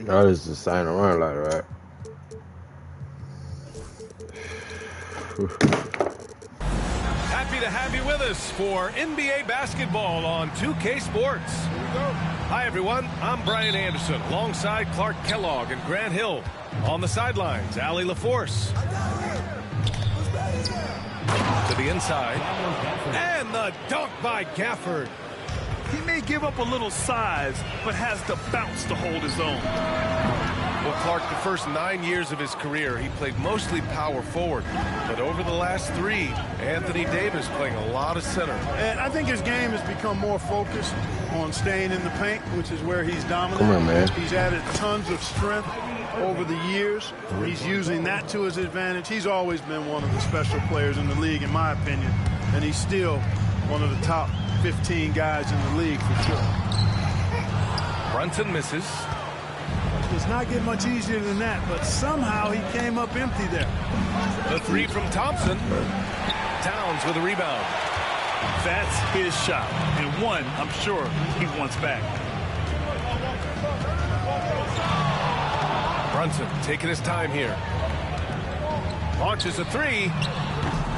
That is the sign around like that. Happy to have you with us for NBA basketball on 2K Sports. Here we go. Hi, everyone. I'm Brian Anderson alongside Clark Kellogg and Grant Hill. On the sidelines, Allie LaForce. To the inside. And the dunk by Gafford. He may give up a little size, but has the bounce to hold his own. Well, Clark, the first 9 years of his career, he played mostly power forward. But over the last 3, Anthony Davis playing a lot of center. And I think his game has become more focused on staying in the paint, which is where he's dominant. Come on, man. He's added tons of strength over the years. He's using that to his advantage. He's always been one of the special players in the league, in my opinion. And he's still one of the top 15 guys in the league for sure. Brunson misses. Does not get much easier than that, but somehow he came up empty there. The 3 from Thompson. Towns with a rebound. That's his shot, and one I'm sure he wants back. Brunson taking his time here. Launches a 3.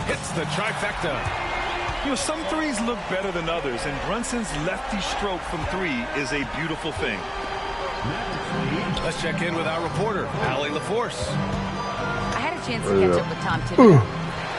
Hits the trifecta. You know, some threes look better than others, and Brunson's lefty stroke from 3 is a beautiful thing. Let's check in with our reporter, Allie LaForce. I had a chance to catch up with Tom Thibodeau.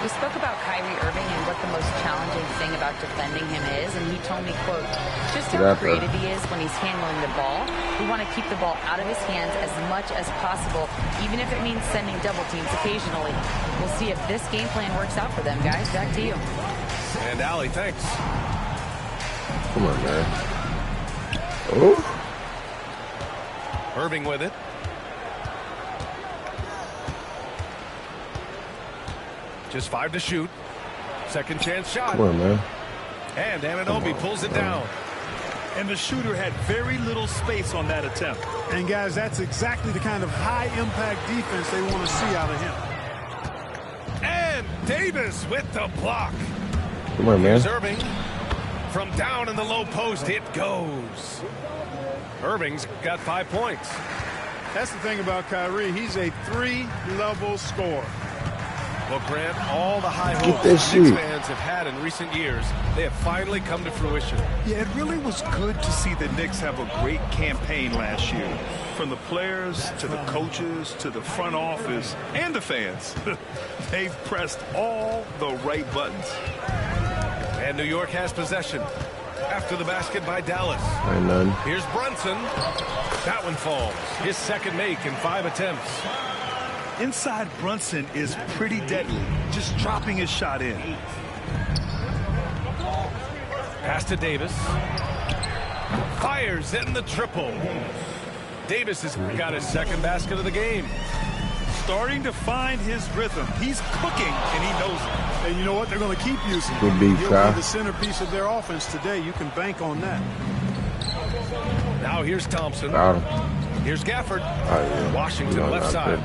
We spoke about Kyrie Irving and what the most challenging thing about defending him is, and he told me, quote, just how creative he is when he's handling the ball. We want to keep the ball out of his hands as much as possible, even if it means sending double teams occasionally. We'll see if this game plan works out for them, guys. Back to you. And Allie, thanks. Come on, man. Oh. Irving with it. Just 5 to shoot. Second chance shot. Come on, man. And Anunoby pulls it down. And the shooter had very little space on that attempt. And, guys, that's exactly the kind of high-impact defense they want to see out of him. And Davis with the block. Come on, man. Here's Irving. From down in the low post, it goes. Irving's got 5 points. That's the thing about Kyrie. He's a 3-level scorer. Well, Grant, all the high hopes Knicks fans have had in recent years, they have finally come to fruition. Yeah, it really was good to see the Knicks have a great campaign last year. From the players to the coaches to the front office and the fans. They've pressed all the right buttons. And New York has possession. After the basket by Dallas. Here's Brunson. That one falls. His second make in 5 attempts. Inside Brunson is pretty deadly, just dropping his shot in. Pass to Davis. Fires in the triple. Davis has got his second basket of the game. Starting to find his rhythm. He's cooking, and he knows it. And you know what? They're going to keep using him. He'll be the centerpiece of their offense today. You can bank on that. Now here's Thompson. Here's Gafford. Washington left side.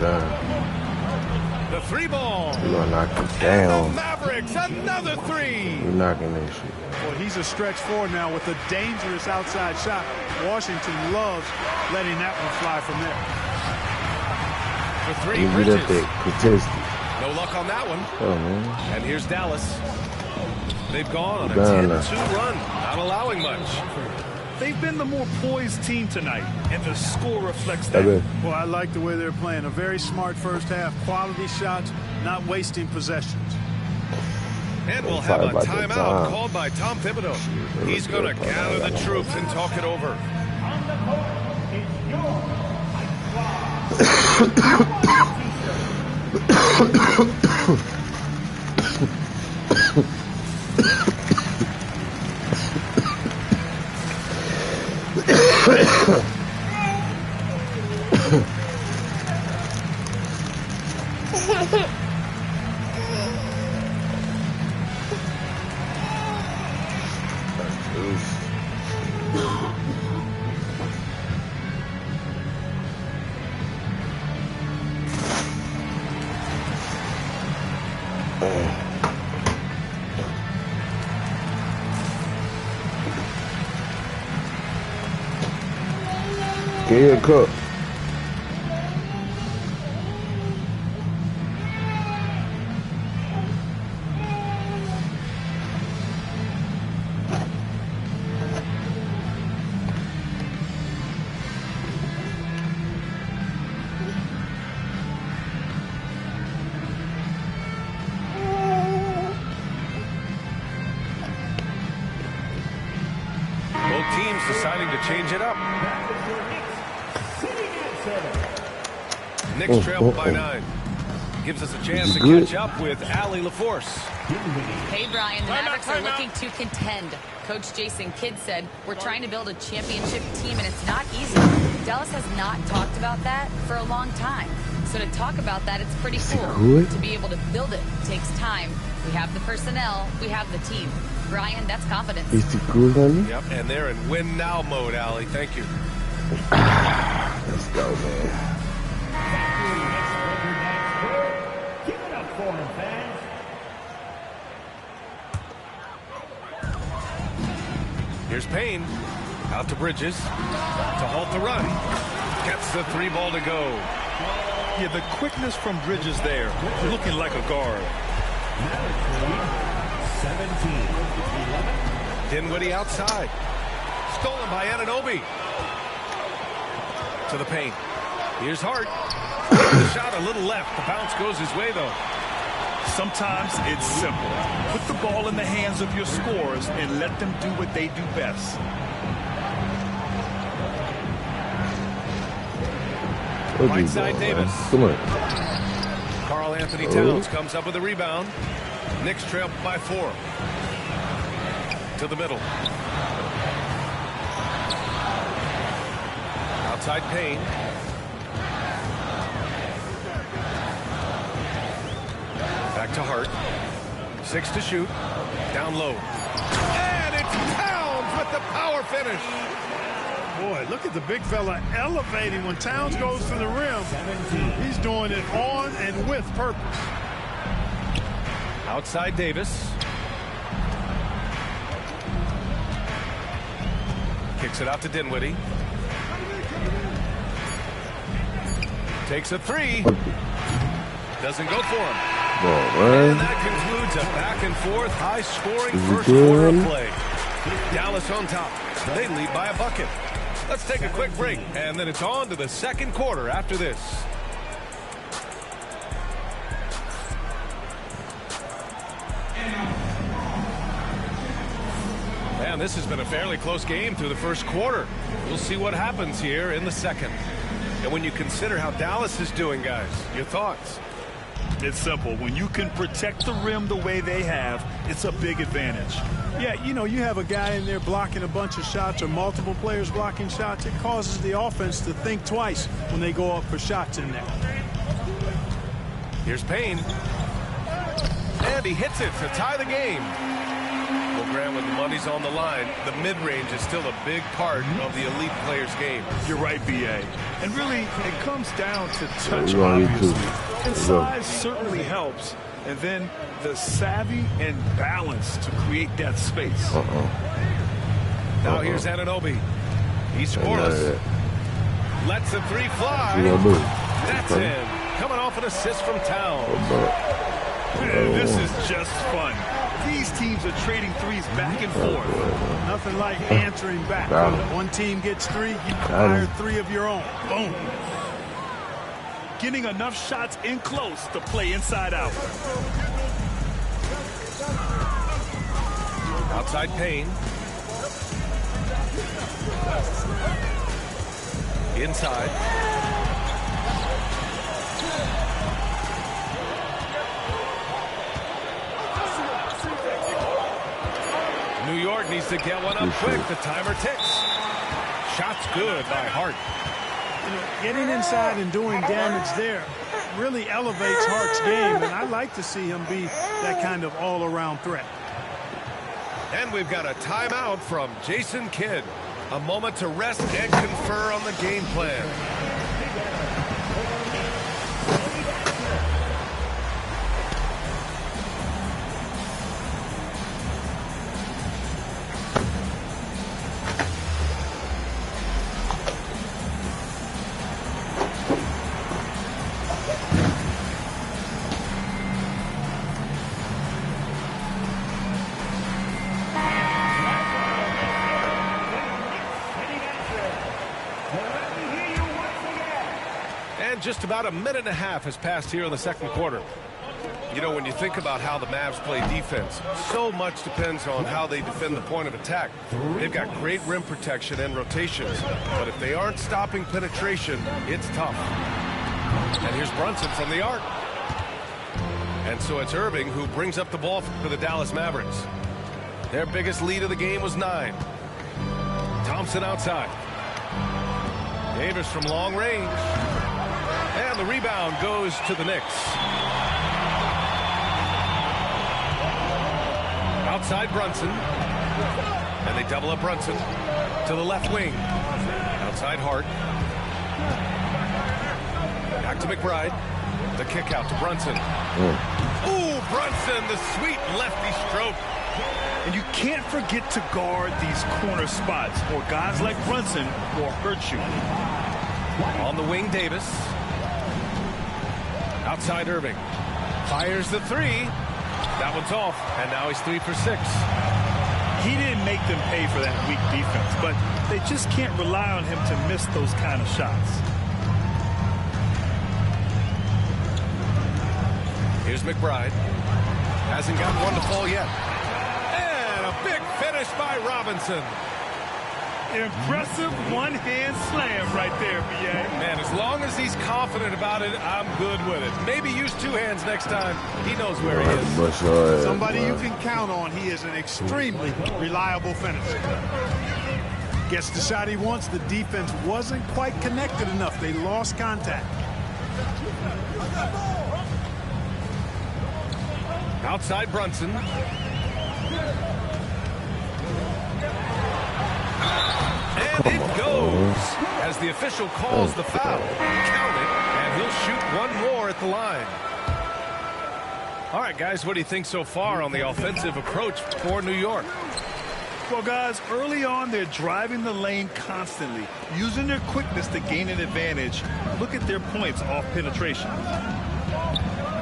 The 3 ball. You're going to knock it down. And the Mavericks, another 3. You're knocking that shit. Well, he's a stretch 4 now with a dangerous outside shot. Washington loves letting that one fly from there. For 3, Bridges. No luck on that one. Oh, man. And here's Dallas. They've gone on a 10-2 run, not allowing much. They've been the more poised team tonight, and the score reflects that. Well, I like the way they're playing. A very smart first half. Quality shots, not wasting possessions. And we'll have a timeout called by Tom Thibodeau. He's going to gather the troops and talk it over. Get a cup. teams deciding to change it up. Knicks trail by 9. Gives us a chance to catch up with Allie LaForce. Hey, Brian, the Mavericks are looking to contend. Coach Jason Kidd said, we're trying to build a championship team, and it's not easy. Dallas has not talked about that for a long time. So to talk about that, it's pretty cool. To be able to build it takes time. We have the personnel. We have the team. Brian, that's confidence. Yep, and they're in win-now mode, Allie. Thank you. Let's go, man. Give it up for him, fans. Here's Payne. Out to Bridges. To halt the run. Gets the 3 ball to go. Yeah, the quickness from Bridges there, looking like a guard. 17. Dinwiddie outside. Stolen by Anunoby. To the paint. Here's Hart. The shot a little left. The bounce goes his way, though. Sometimes it's simple. Put the ball in the hands of your scorers and let them do what they do best. Right side Davis. Come on. Karl Anthony Towns comes up with a rebound. Knicks trail by 4. To the middle. Outside Payne. Back to Hart. 6 to shoot. Down low. And it's Towns with the power finish. Boy, look at the big fella elevating when Towns goes to the rim. He's doing it on and with purpose. Outside Davis. Kicks it out to Dinwiddie. Takes a 3. Doesn't go for him. And that concludes a back-and-forth, high-scoring first quarter of play. Dallas on top. They lead by a bucket. Let's take a quick break, and then it's on to the second quarter after this. Man, this has been a fairly close game through the first quarter. We'll see what happens here in the second. And when you consider how Dallas is doing, guys, your thoughts? It's simple. When you can protect the rim the way they have, it's a big advantage. Yeah, you know, you have a guy in there blocking a bunch of shots or multiple players blocking shots. It causes the offense to think twice when they go up for shots in there. Here's Payne. And he hits it to tie the game. Well, Grant, when the money's on the line, the mid-range is still a big part of the elite player's game. You're right, B.A. And really, it comes down to touch, obviously. And size certainly helps. And then the savvy and balance to create that space. Now here's Anunoby. He's scoreless. Lets the 3 fly. That's in. Coming off an assist from Towns. This is just fun. These teams are trading threes back and forth. Nothing like answering back. One team gets 3, you fire 3 of your own. Boom. Getting enough shots in close to play inside out. Outside Payne. Inside. New York needs to get one up quick. The timer ticks. Shot's good by Hart. You know, getting inside and doing damage there really elevates Hart's game, and I like to see him be that kind of all-around threat. And we've got a timeout from Jason Kidd. A moment to rest and confer on the game plan. Just about a minute and a half has passed here in the second quarter. You know, when you think about how the Mavs play defense, so much depends on how they defend the point of attack. They've got great rim protection and rotations, but if they aren't stopping penetration, it's tough. And here's Brunson from the arc. And so it's Irving who brings up the ball for the Dallas Mavericks. Their biggest lead of the game was 9. Thompson outside. Davis from long range. And the rebound goes to the Knicks. Outside Brunson. And they double up Brunson to the left wing. Outside Hart. Back to McBride. The kick out to Brunson. Ooh, Brunson, the sweet lefty stroke. And you can't forget to guard these corner spots, or guys like Brunson will hurt you. On the wing, Davis. Outside Irving. Fires the 3. That one's off, and now he's 3 for 6. He didn't make them pay for that weak defense, but they just can't rely on him to miss those kind of shots. Here's McBride. Hasn't got one to fall yet. And a big finish by Robinson. Impressive one-hand slam right there, B.A. Man, as long as he's confident about it, I'm good with it. Maybe use 2 hands next time. He knows where he is. Somebody you can count on. He is an extremely reliable finisher. Gets the shot he wants. The defense wasn't quite connected enough. They lost contact. Outside Brunson. And it goes as the official calls the foul. Count it, and he'll shoot one more at the line. All right, guys, what do you think so far on the offensive approach for New York? Well, guys, early on, they're driving the lane constantly, using their quickness to gain an advantage. Look at their points off penetration.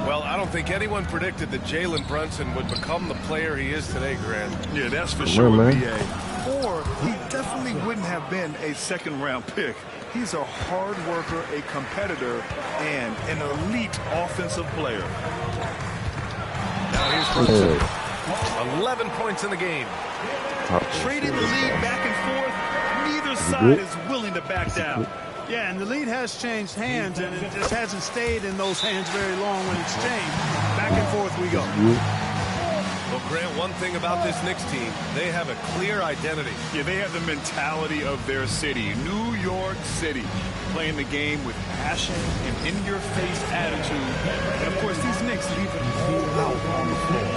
Well, I don't think anyone predicted that Jalen Brunson would become the player he is today, Grant. Yeah, that's for sure, B.A. Or he definitely wouldn't have been a second-round pick. He's a hard worker, a competitor, and an elite offensive player. Now here's Brunson. 11 points in the game. Trading the lead back and forth, neither side is willing to back down. Yeah, and the lead has changed hands, and it just hasn't stayed in those hands very long when it's changed. Back and forth we go. Well, Grant, one thing about this Knicks team, they have a clear identity. Yeah, they have the mentality of their city, New York City, playing the game with passion and in-your-face attitude. And, of course, these Knicks leave it all out on the floor.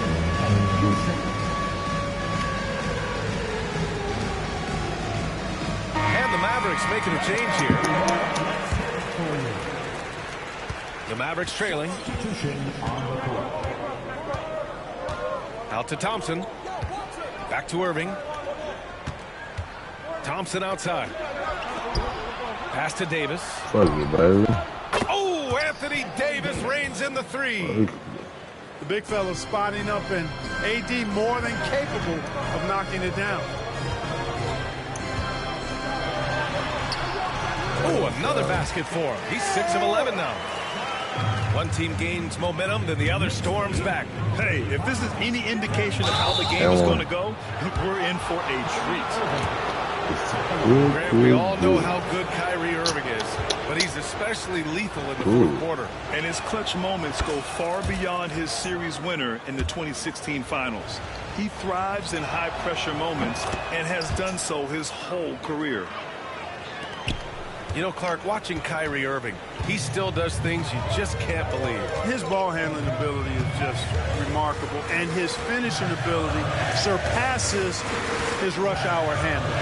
And the Mavericks making a change here. The Mavericks trailing. Out to Thompson. Back to Irving. Thompson outside. Pass to Davis. Fuck you, baby. Oh, Anthony Davis reigns in the 3. The big fella spotting up, and AD more than capable of knocking it down. Oh, another basket for him. He's 6 of 11 now. One team gains momentum, then the other storms back. Hey, if this is any indication of how the game is going to go, we're in for a treat. Grant, we all know how good Kyrie Irving is, but he's especially lethal in the fourth quarter. And his clutch moments go far beyond his series winner in the 2016 finals. He thrives in high-pressure moments and has done so his whole career. You know, Clark, watching Kyrie Irving, he still does things you just can't believe. His ball handling ability is just remarkable, and his finishing ability surpasses his rush hour handling.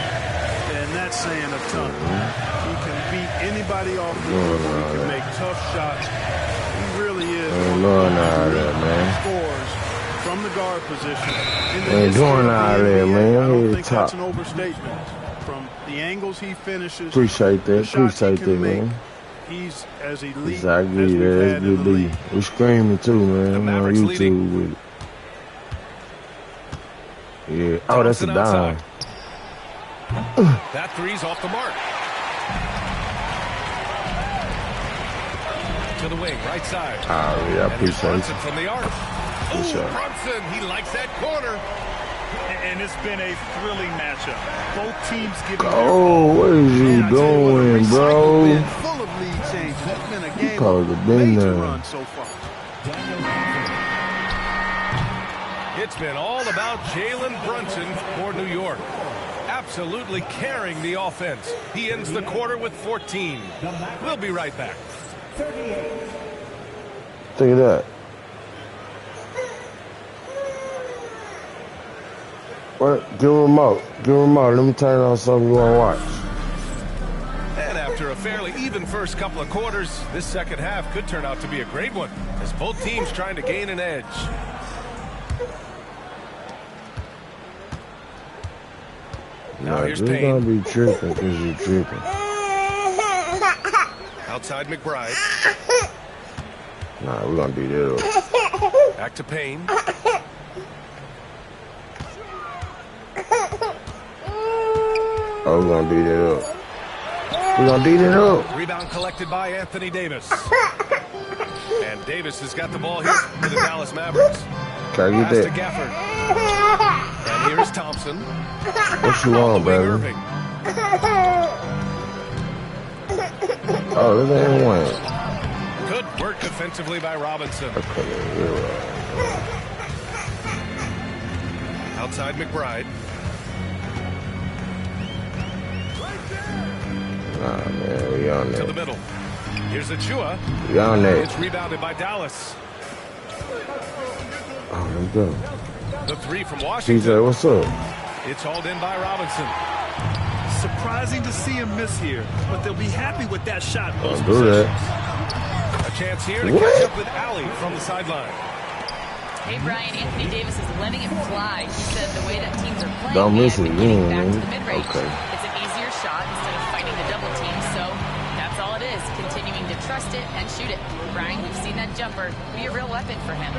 And that's saying a ton. He can beat anybody off the floor. He can make tough shots. He really is scores from the guard position. Ain't doing all that, man. I don't think that's an overstatement. From the angles he finishes, appreciate that, man. He's as elite I as agree, we've had in the league. We're screaming too, man. I'm on YouTube leading. with it. Yeah. Oh, that's a dime. That 3's off the mark. To to the wing, right side. Oh, yeah, I appreciate it. Brunson from the arc. Oh, Brunson, he likes that corner. And it's been a thrilling matchup. Both teams giving. Oh, what is you doing, bro? Full of lead changes. It's been a game Called of the bin major there. run so far. It's been all about Jalen Brunson for New York. Absolutely carrying the offense. He ends the quarter with 14. We'll be right back. Look at that. What? Give a remote. Give a remote. Let me turn on something you want to watch. And after a fairly even first couple of quarters, this second half could turn out to be a great one, as both teams trying to gain an edge. Now here's You're Payne. gonna be tripping because you're tripping. Outside McBride. Nah, we're gonna beat it up. Back to Payne. Oh, we're gonna beat it up. We're gonna beat it up. Rebound collected by Anthony Davis. And Davis has got the ball here for the Dallas Mavericks. Can I Pass get to that? Gafford. And here's Thompson. What you want, baby? Irving. Oh, this ain't one. Good work defensively by Robinson. Outside McBride. Nah, man, we on To the that. middle. Here's Achua. We on It's that. rebounded by Dallas. Oh, let's go. The three from TJ, Washington. what's up? It's hauled in by Robinson. Surprising to see him miss here, but they'll be happy with that shot. Most Don't do that. A chance here to What? catch up with Allie from the sideline. Hey, Brian, Anthony Davis is letting it fly. He said the way that teams are playing, Don't miss they it have been getting again, back to man. the mid-range. Okay. It's an easier shot instead of fighting the double team, so that's all it is, continuing to trust it and shoot it. Brian, we've seen that jumper be a real weapon for him.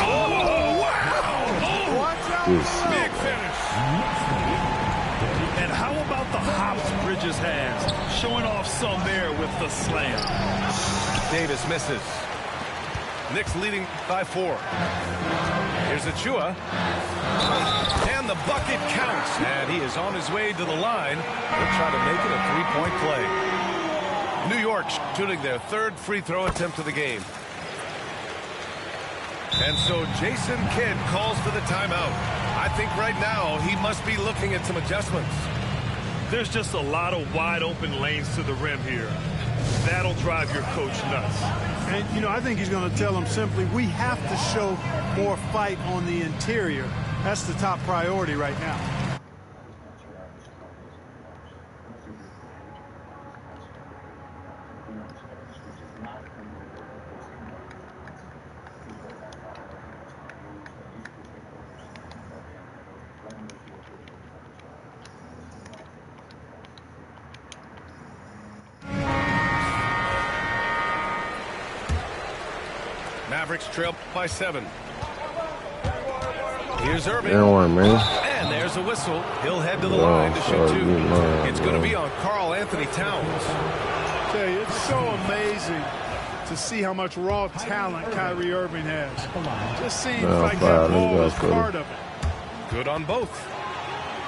Oh, wow! Yes. Big finish. And how about the hops Bridges has? Showing off some there with the slam. Davis misses. Knicks leading by 4. Here's Achua. And the bucket counts. And he is on his way to the line. They'll try to make it a three-point play. New York shooting their third free throw attempt of the game. And so Jason Kidd calls for the timeout. I think right now he must be looking at some adjustments. There's just a lot of wide open lanes to the rim here. That'll drive your coach nuts. And, you know, I think he's going to tell them simply, we have to show more fight on the interior. That's the top priority right now. Mavericks trail by 7. Here's Irving. That one, man. And there's a whistle. He'll head to the Oh, line to shoot sorry, 2. man, It's going to man. be on Karl Anthony Towns. I tell you, it's so amazing to see how much raw talent Kyrie Irving has. Just seems No, like foul. that ball Let's is go, part of it. Good on both.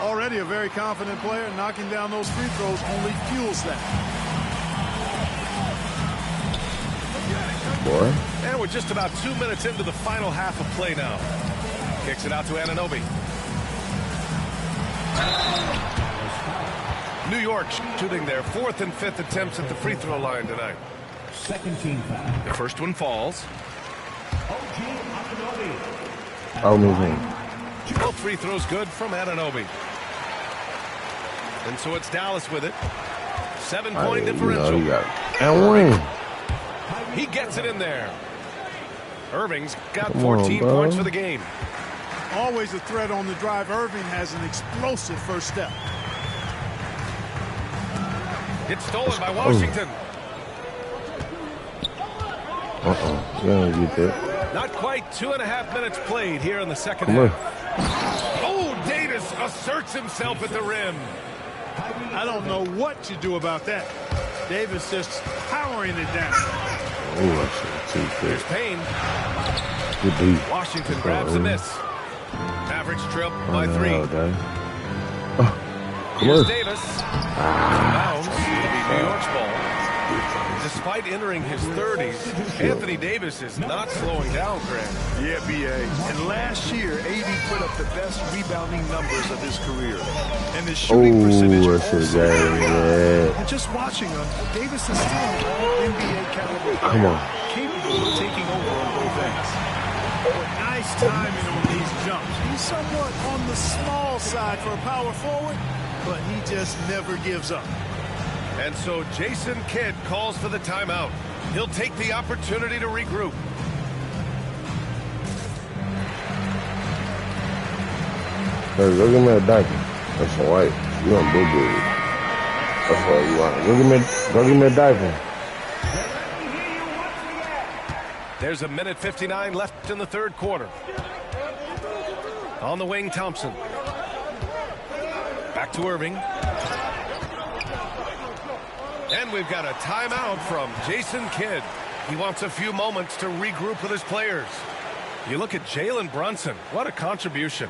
Already a very confident player, knocking down those free throws only fuels that. Boy. And we're just about 2 minutes into the final half of play now. Kicks it out to Anunoby. New York shooting their 4th and 5th attempts at the free throw line tonight. Second team foul. The first one falls. Oh, man. Both free throws good from Anunoby. And so it's Dallas with it. 7-point differential. You got it. And win. He gets it in there. Irving's got Come on, 14 bro. points for the game. Always a threat on the drive. Irving has an explosive first step. It's stolen by Washington. You don't get that. Not quite 2.5 minutes played here in the second Come on. half. Oh, Davis asserts himself at the rim. I don't know what to do about that. Davis just powering it down. Here's Payne. Washington grabs the miss. Mavericks trail by 3. Here's Davis. Bounds. It'll be New York's ball. Despite entering his 30s, Anthony Davis is not slowing down, Grant. Yeah, B.A. And last year, AD put up the best rebounding numbers of his career. And his shooting percentage also. And just watching him, Davis is still an all-NBA caliber player, capable of taking over on both ends. Nice timing on these jumps. He's somewhat on the small side for a power forward, but he just never gives up. And so Jason Kidd calls for the timeout. He'll take the opportunity to regroup. Hey, look at me a diaper. That's all right. You don't do good. That's what you want. Go give me a diaper. There's 1:59 left in the third quarter. On the wing, Thompson. Back to Irving. And we've got a timeout from Jason Kidd. He wants a few moments to regroup with his players. You look at Jalen Brunson. What a contribution.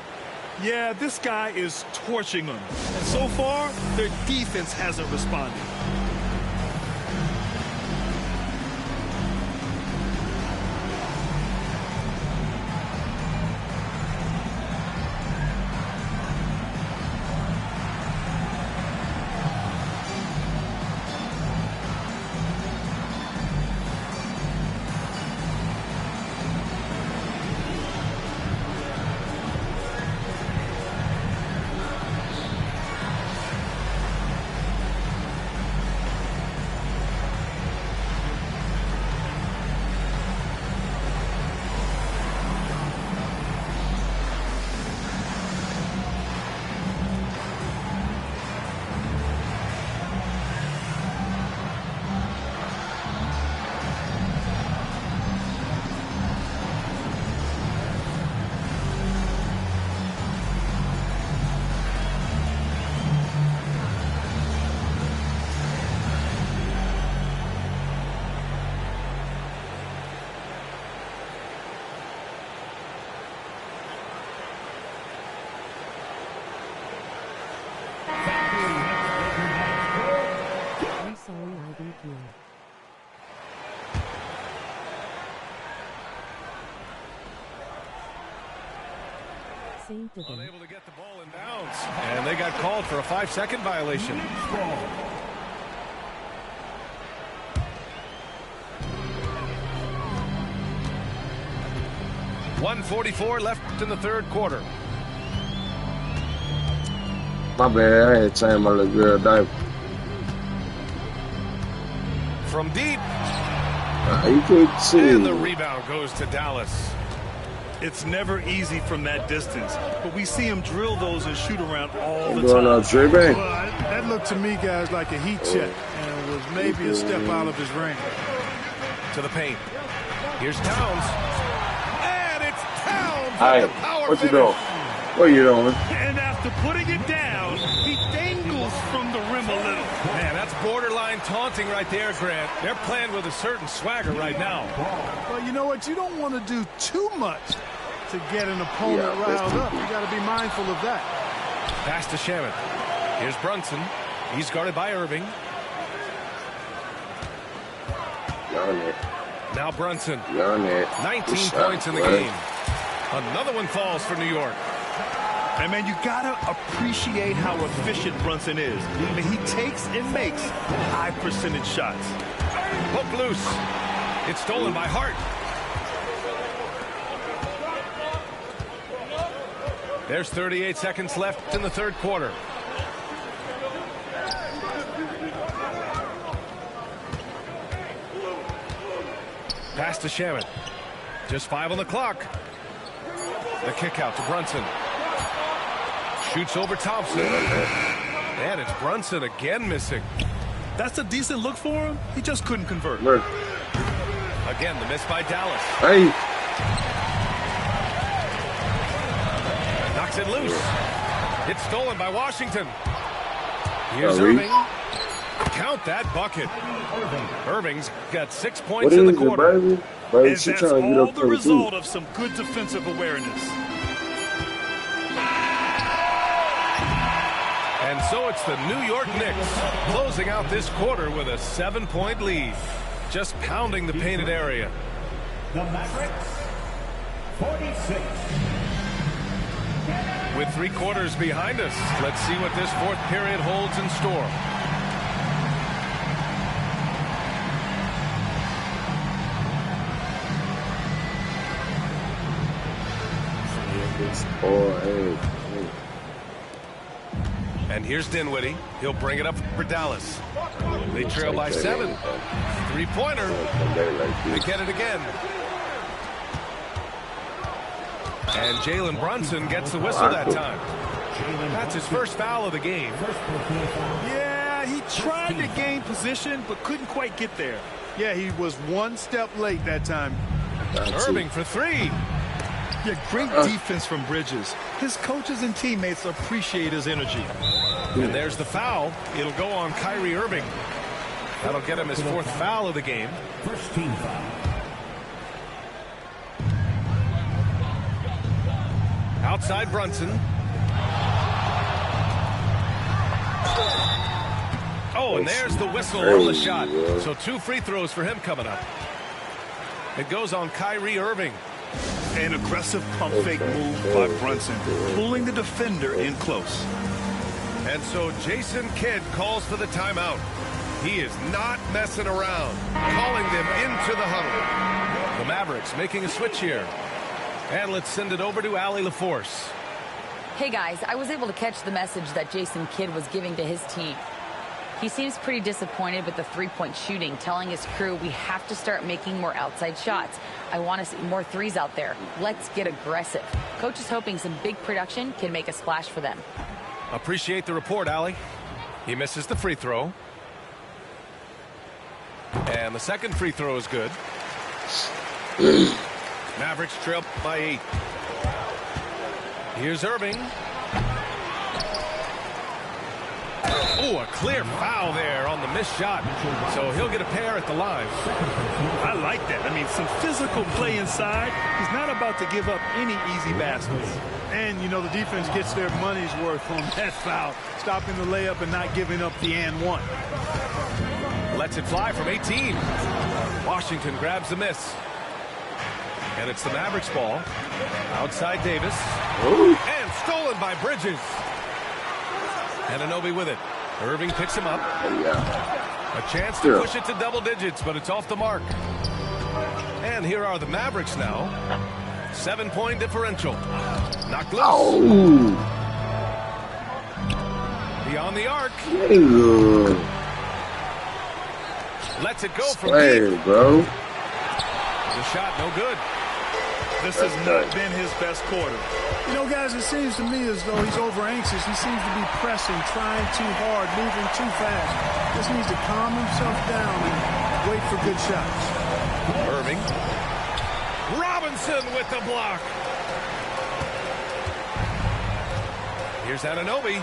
Yeah, this guy is torching them. And so far, their defense hasn't responded. Unable to get the ball in bounds. And they got called for a 5-second violation. 1:44 left in the third quarter. My bad, I ain't saying my little girl diaper. From deep. You could see. And the rebound goes to Dallas. It's never easy from that distance, but we see him drill those and shoot around all the Going time. out dribbling. Well, that looked to me, guys, like a heat check, and was maybe a step out of his range. To the paint. Here's Towns. And it's Towns. Hi, what you doing? What are you doing? And after putting it down, he dangles from the rim a little. Man, that's borderline taunting right there, Grant. They're playing with a certain swagger right now. Well, you know what? You don't want to do too much to get an opponent riled up. You got to be mindful of that. Pass to Shaman. Here's Brunson. He's guarded by Irving. Now Brunson. 19 points in the game. Another one falls for New York. And, man, you got to appreciate how efficient Brunson is. I mean, he takes and makes high-percentage shots. Hook loose. It's stolen by Hart. There's 38 seconds left in the third quarter. Pass to Shaman. Just 5 on the clock. The kick out to Brunson. Shoots over Thompson. And it's Brunson again missing. That's a decent look for him. He just couldn't convert. Look. Again, the miss by Dallas. Hey. Knocks it loose. It's stolen by Washington. Here's Irving. Count that bucket. Irving's got 6 points in the quarter. And that's all the result of some good defensive awareness. And so it's the New York Knicks closing out this quarter with a 7-point lead. Just pounding the painted area. The Mavericks, 46. With 3 quarters behind us, let's see what this fourth period holds in store. And here's Dinwiddie. He'll bring it up for Dallas. They trail by 7. 3-pointer. They get it again. And Jalen Brunson gets the whistle that time. That's his first foul of the game. Yeah, he tried to gain position, but couldn't quite get there. Yeah, he was 1 step late that time. Irving for 3. Yeah, great defense from Bridges. His coaches and teammates appreciate his energy. And there's the foul. It'll go on Kyrie Irving. That'll get him his 4th foul of the game. First team foul. Outside Brunson. Oh, and there's the whistle on the shot. So 2 free throws for him coming up. It goes on Kyrie Irving. An aggressive pump fake move by Brunson, pulling the defender in close. And so Jason Kidd calls for the timeout. He is not messing around, calling them into the huddle. The Mavericks making a switch here. And let's send it over to Allie LaForce. Hey guys, I was able to catch the message that Jason Kidd was giving to his team. He seems pretty disappointed with the 3-point shooting, telling his crew we have to start making more outside shots. I want to see more threes out there. Let's get aggressive. Coach is hoping some big production can make a splash for them. Appreciate the report, Allie. He misses the free throw. And the second free throw is good. Mavericks trail by 8. Here's Irving. Oh, a clear foul there on the missed shot. So he'll get a pair at the line. I like that. I mean, some physical play inside. He's not about to give up any easy baskets. And, you know, the defense gets their money's worth on that foul, stopping the layup and not giving up the and one. Lets it fly from 18. Washington grabs the miss. And it's the Mavericks ball. Outside Davis. Ooh. And stolen by Bridges. Anunoby with it. Irving picks him up. A chance to push it to double digits, but it's off the mark. And here are the Mavericks now. 7-point differential. Knocked loose. Oh. Beyond the arc. Lets it go from deep. Bro. The shot no good. This has not been his best quarter. You know, guys, it seems to me as though he's over anxious. He seems to be pressing, trying too hard, moving too fast. Just needs to calm himself down and wait for good shots. Irving. Robinson with the block. Here's Anunoby.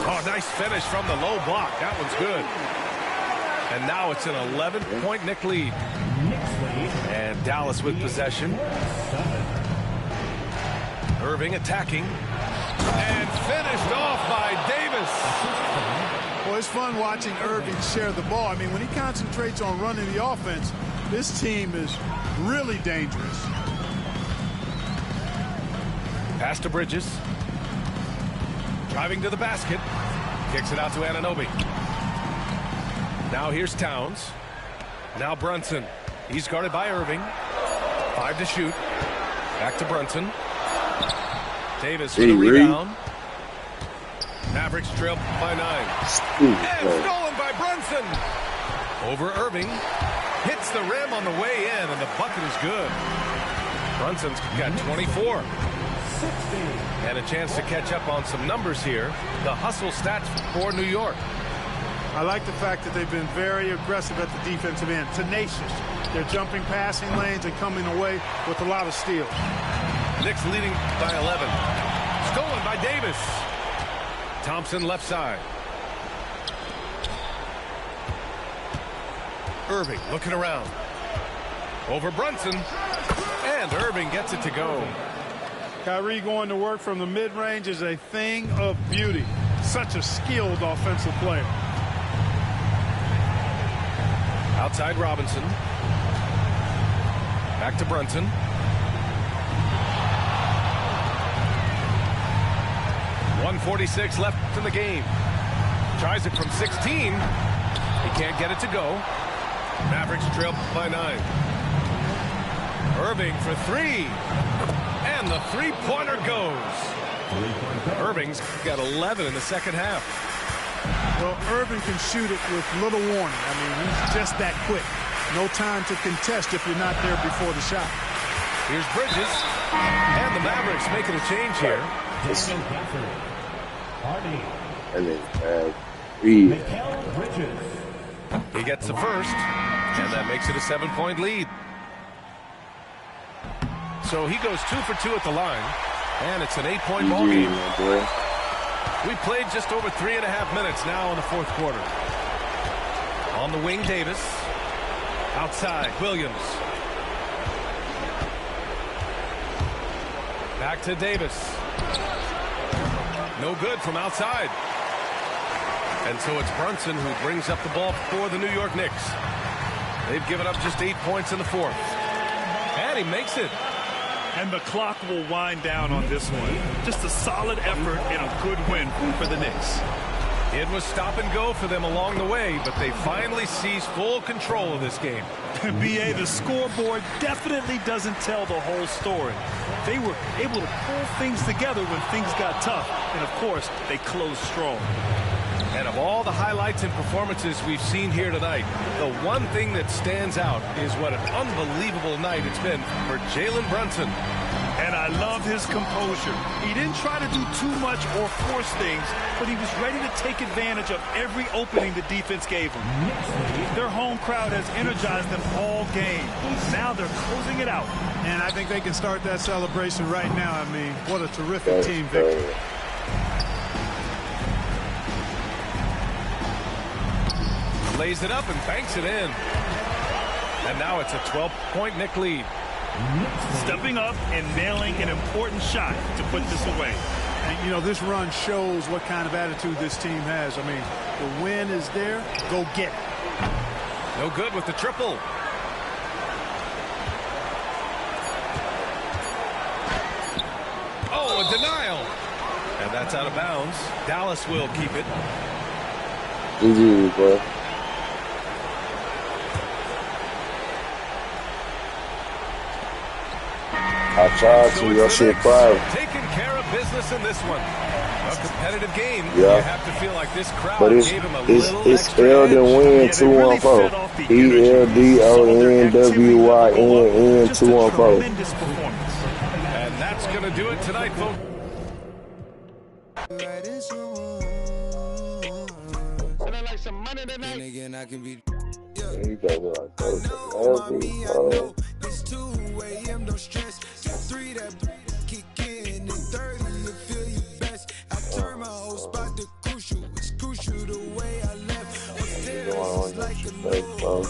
Oh, nice finish from the low block. That one's good. And now it's an 11-point Knick lead. And Dallas with possession. Irving attacking. And finished off by Davis. Well, it's fun watching Irving share the ball. I mean, when he concentrates on running the offense, this team is really dangerous. Pass to Bridges. Driving to the basket. Kicks it out to Anunoby. Now here's Towns. Now Brunson. He's guarded by Irving. 5 to shoot. Back to Brunson. Davis for the rebound. Mavericks trail by 9. And stolen by Brunson. Over Irving. Hits the rim on the way in, and the bucket is good. Brunson's got 24. And a chance to catch up on some numbers here. The hustle stats for New York. I like the fact that they've been very aggressive at the defensive end, tenacious. They're jumping passing lanes and coming away with a lot of steals. Knicks leading by 11. Stolen by Davis. Thompson left side. Irving looking around. Over Brunson. And Irving gets it to go. Kyrie going to work from the mid-range is a thing of beauty. Such a skilled offensive player. Outside Robinson. Back to Brunson. .146 left in the game. Tries it from 16. He can't get it to go. Mavericks trail by 9. Irving for 3. And the three-pointer goes. Irving's got 11 in the second half. Well, Irving can shoot it with little warning. I mean, he's just that quick. No time to contest if you're not there before the shot. Here's Bridges. And the Mavericks making a change here. And then He gets the first, and that makes it a 7-point lead. So he goes 2 for 2 at the line, and it's an 8-point ball game. We played just over 3.5 minutes now in the fourth quarter. On the wing, Davis. Outside, Williams. Back to Davis. No good from outside. And so it's Brunson who brings up the ball for the New York Knicks. They've given up just 8 points in the fourth. And he makes it. And the clock will wind down on this one. Just a solid effort and a good win for the Knicks. It was stop and go for them along the way, but they finally seized full control of this game. BA, the scoreboard definitely doesn't tell the whole story. They were able to pull things together when things got tough. And, of course, they closed strong. And of all the highlights and performances we've seen here tonight, the one thing that stands out is what an unbelievable night it's been for Jalen Brunson. And I love his composure. He didn't try to do too much or force things, but he was ready to take advantage of every opening the defense gave him. Their home crowd has energized them all game. Now they're closing it out. And I think they can start that celebration right now. I mean, what a terrific team victory. Lays it up and banks it in. And now it's a 12-point Knick lead. Stepping up and nailing an important shot to put this away. And, you know, this run shows what kind of attitude this team has. I mean, the win is there. Go get it. No good with the triple. Oh, a denial. And that's out of bounds. Dallas will keep it. Easy, bro. I tried to. Your shit private. Taking care of business in this one. A competitive game. Yeah. You have to feel like this crowd But gave him a little it's extra Eldonwynn214. ELDONWYNN214. And that's going to do it tonight, folks. Like some money tonight. Again, I can be. It's 2 a.m. no stress. 3 that kick in and 30 you feel your best. I turn my whole spot to crucial. It's crucial the way I left. It's like a little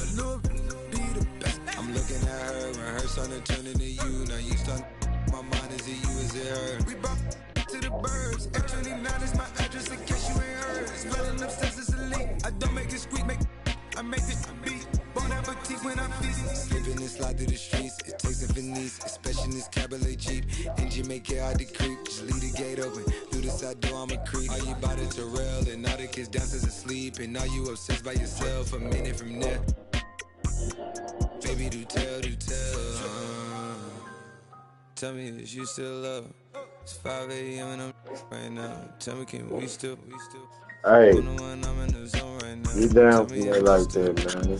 be the best. I'm looking at her and her starting to turn into you. Now you start my mind is it you, is it her? We brought to the burbs. F29 is my address in case you ain't heard. Smelling upstairs is elite. I don't make it squeak, I make this beat. Won't have a teeth when I feast. Slipping and slide through the streets. It takes a finesse, especially in this cabaret Jeep. Engine make it hard to creep. Just leave the gate open. Through the side door, I'm a creep. Are you about to Terrell? And all the kids downstairs asleep. And now you obsessed by yourself. A minute from there. Baby, do tell. Tell me, is you still love? It's 5 a.m. and I'm right now. Tell me, can we still? Hey, you down for that like that, man.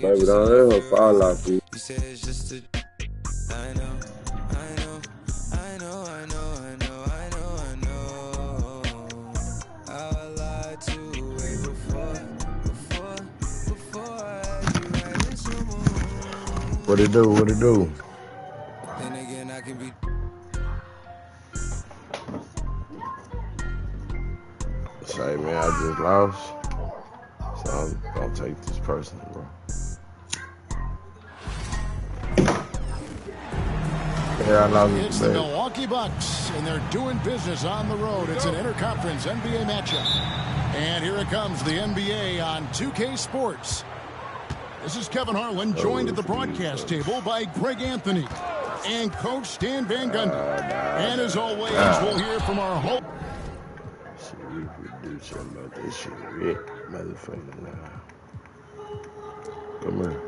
Baby, don't ever fall off you. You say it's just a. I know. I lied to way before I had you right in some more. What it do? Then again, I can be. Say, man, I just lost, so I'm gonna take this personal, bro. Yeah, I love it. It's the Milwaukee Bucks, and they're doing business on the road. It's an interconference NBA matchup. And here it comes, the NBA on 2K Sports. This is Kevin Harlan, joined at the broadcast table by Greg Anthony and Coach Stan Van Gundy. And as always, we'll hear from our host. See if we do something about this shit, motherfucker. Now, come here.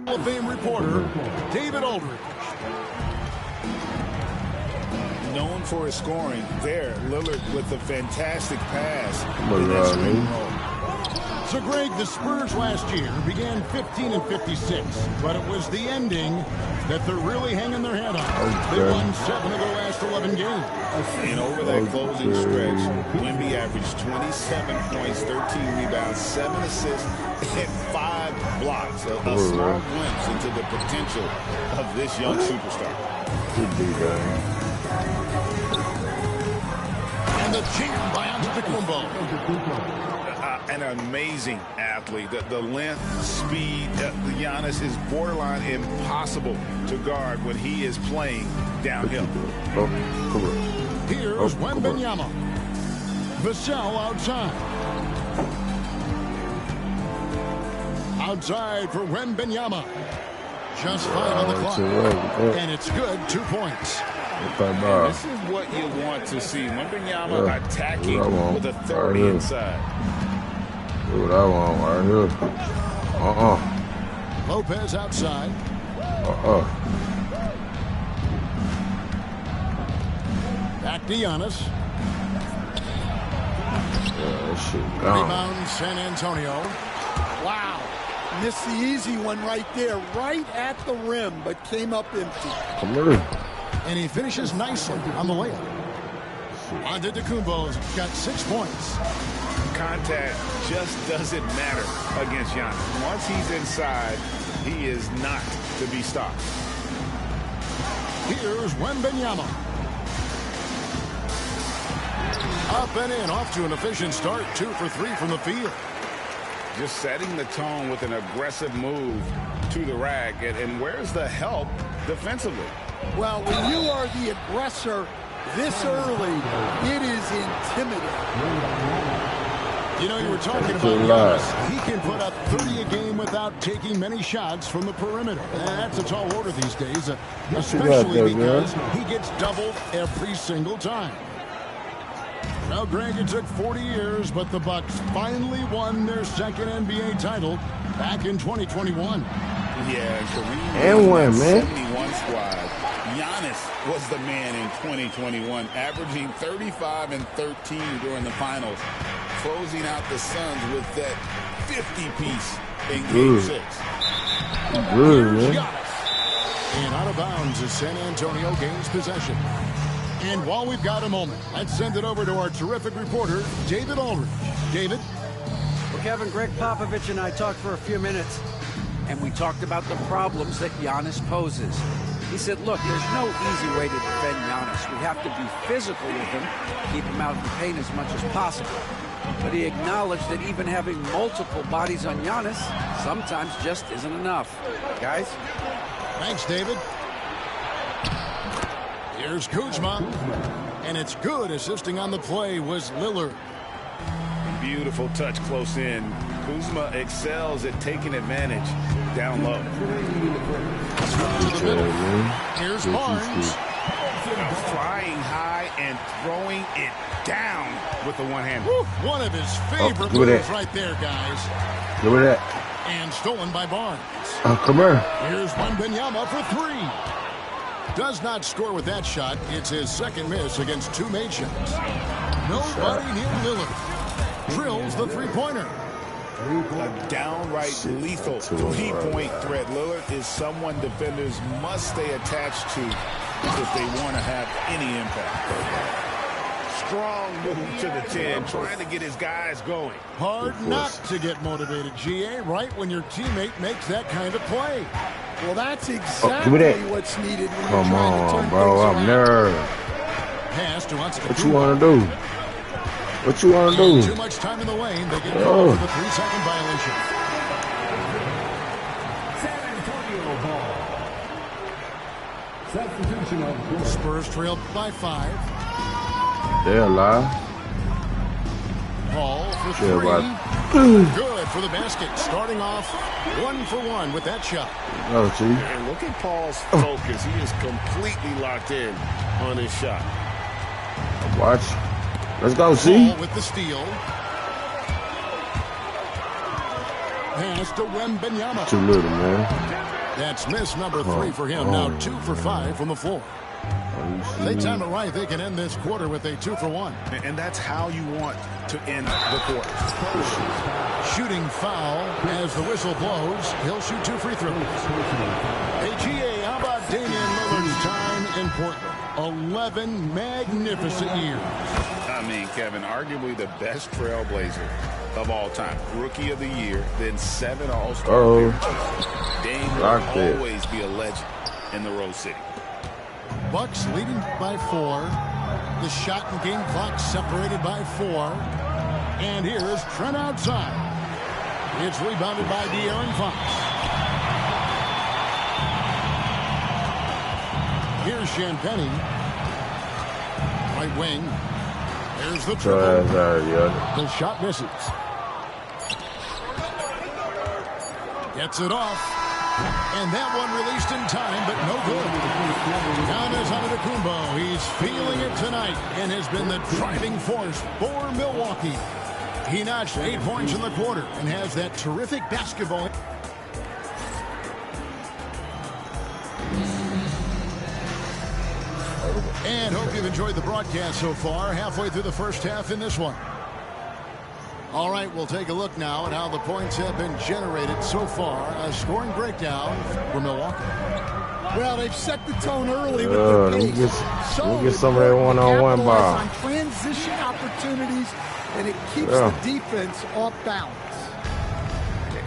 Hall of Fame reporter David Aldridge. Known for his scoring, there, Lillard with a fantastic pass. So, Greg, the Spurs last year began 15 and 56, but it was the ending that they're really hanging their head on. They won 7 of their last 11 games. And over that closing stretch, Wemby averaged 27 points, 13 rebounds, 7 assists, and 5 blocks. A small glimpse into the potential of this young superstar. And the cheer by Antetokounmpo. An amazing athlete. The length, speed, Giannis is borderline impossible to guard when he is playing downhill. Here's Wembanyama. Vassell outside. Outside for Wembanyama. Just 5 on the clock. And it's good, 2 points. And this is what you want to see. Wembanyama attacking with authority inside. Do what I want right here. Lopez outside. Back to Giannis. Rebound San Antonio. Wow. Missed the easy one right there. Right at the rim, but came up empty. Come here. And he finishes nicely on the layup. Antetokounmpo's got 6 points. Contact just doesn't matter against Giannis. Once he's inside, he is not to be stopped. Here's Wembanyama. Up and in, off to an efficient start. 2 for 3 from the field. Just setting the tone with an aggressive move to the rack. And where's the help defensively? Well, when you are the aggressor this early, it is intimidating. You know, you were talking about Giannis. He can put up 30 a game without taking many shots from the perimeter. And that's a tall order these days, especially because he gets doubled every single time. Well, Greg, it took 40 years, but the Bucks finally won their second NBA title back in 2021. Yeah, Kareem and one, man. 71 squad. Giannis was the man in 2021, averaging 35 and 13 during the finals, closing out the Suns with that 50-piece in Game 6. Good, man. And out of bounds as San Antonio gains possession. And while we've got a moment, let's send it over to our terrific reporter, David Aldridge. David? Well, Kevin, Greg Popovich and I talked for a few minutes, and we talked about the problems that Giannis poses. He said, look, there's no easy way to defend Giannis. We have to be physical with him, keep him out of the paint as much as possible. But he acknowledged that even having multiple bodies on Giannis sometimes just isn't enough. Guys? Thanks, David. Here's Kuzma. And it's good. Assisting on the play was Lillard. Beautiful touch close in. Kuzma excels at taking advantage down low. Here's Barnes. Flying high and throwing it down with the one-hand. One of his favorite moves right there, guys. Look at that. And stolen by Barnes. Come here. Here's Wembanyama for 3. Does not score with that shot. It's his second miss against 2 made shots. Nobody near Lillard. Drills the three-pointer. A downright lethal three-point threat. Lillard is someone defenders must stay attached to if they want to have any impact. Strong move to the 10, trying to get his guys going. Hard not to get motivated, GA, right when your teammate makes that kind of play. Well, that's exactly what's needed when Come on, bro. I'm nervous. Pass to what you want to do? What you want to do? Too much time in the lane. They get called for the 3-second violation. Substitution of Spurs trailed by 5. They're alive. Paul for 3. Good for the basket. Starting off 1 for 1 with that shot. Oh, gee. And look at Paul's focus. He is completely locked in on his shot. Watch. Let's go, see. Paul with the steal. Pass to Wembanyama. Too little, man. That's miss number 3 for him. Now 2 for 5 from the floor. If they time it right, they can end this quarter with a 2 for 1. And that's how you want to end the quarter. Shooting foul as the whistle blows. He'll shoot 2 free throws. Hey, GA, how about Damian Lillard's time in Portland? 11 magnificent years. I mean, Kevin, arguably the best trailblazer of all time. Rookie of the year, then 7 All-Star appearances. Dame will always be a legend in the Rose City. Bucks leading by 4. The shot and game clock separated by 4. And here's Trent outside. It's rebounded by De'Aaron Fox. Here's Champagnie. Right wing. There's the triple. The shot misses. Gets it off. And that one released in time, but no good. Down is Antetokounmpo. He's feeling it tonight and has been the driving force for Milwaukee. He notched 8 points in the quarter and has that terrific basketball. And hope you've enjoyed the broadcast so far. Halfway through the first half in this one. All right, we'll take a look now at how the points have been generated so far. A scoring breakdown for Milwaukee. Well, they've set the tone early with the pace. We'll get some of that one-on-one ball. On transition opportunities, and it keeps the defense off balance.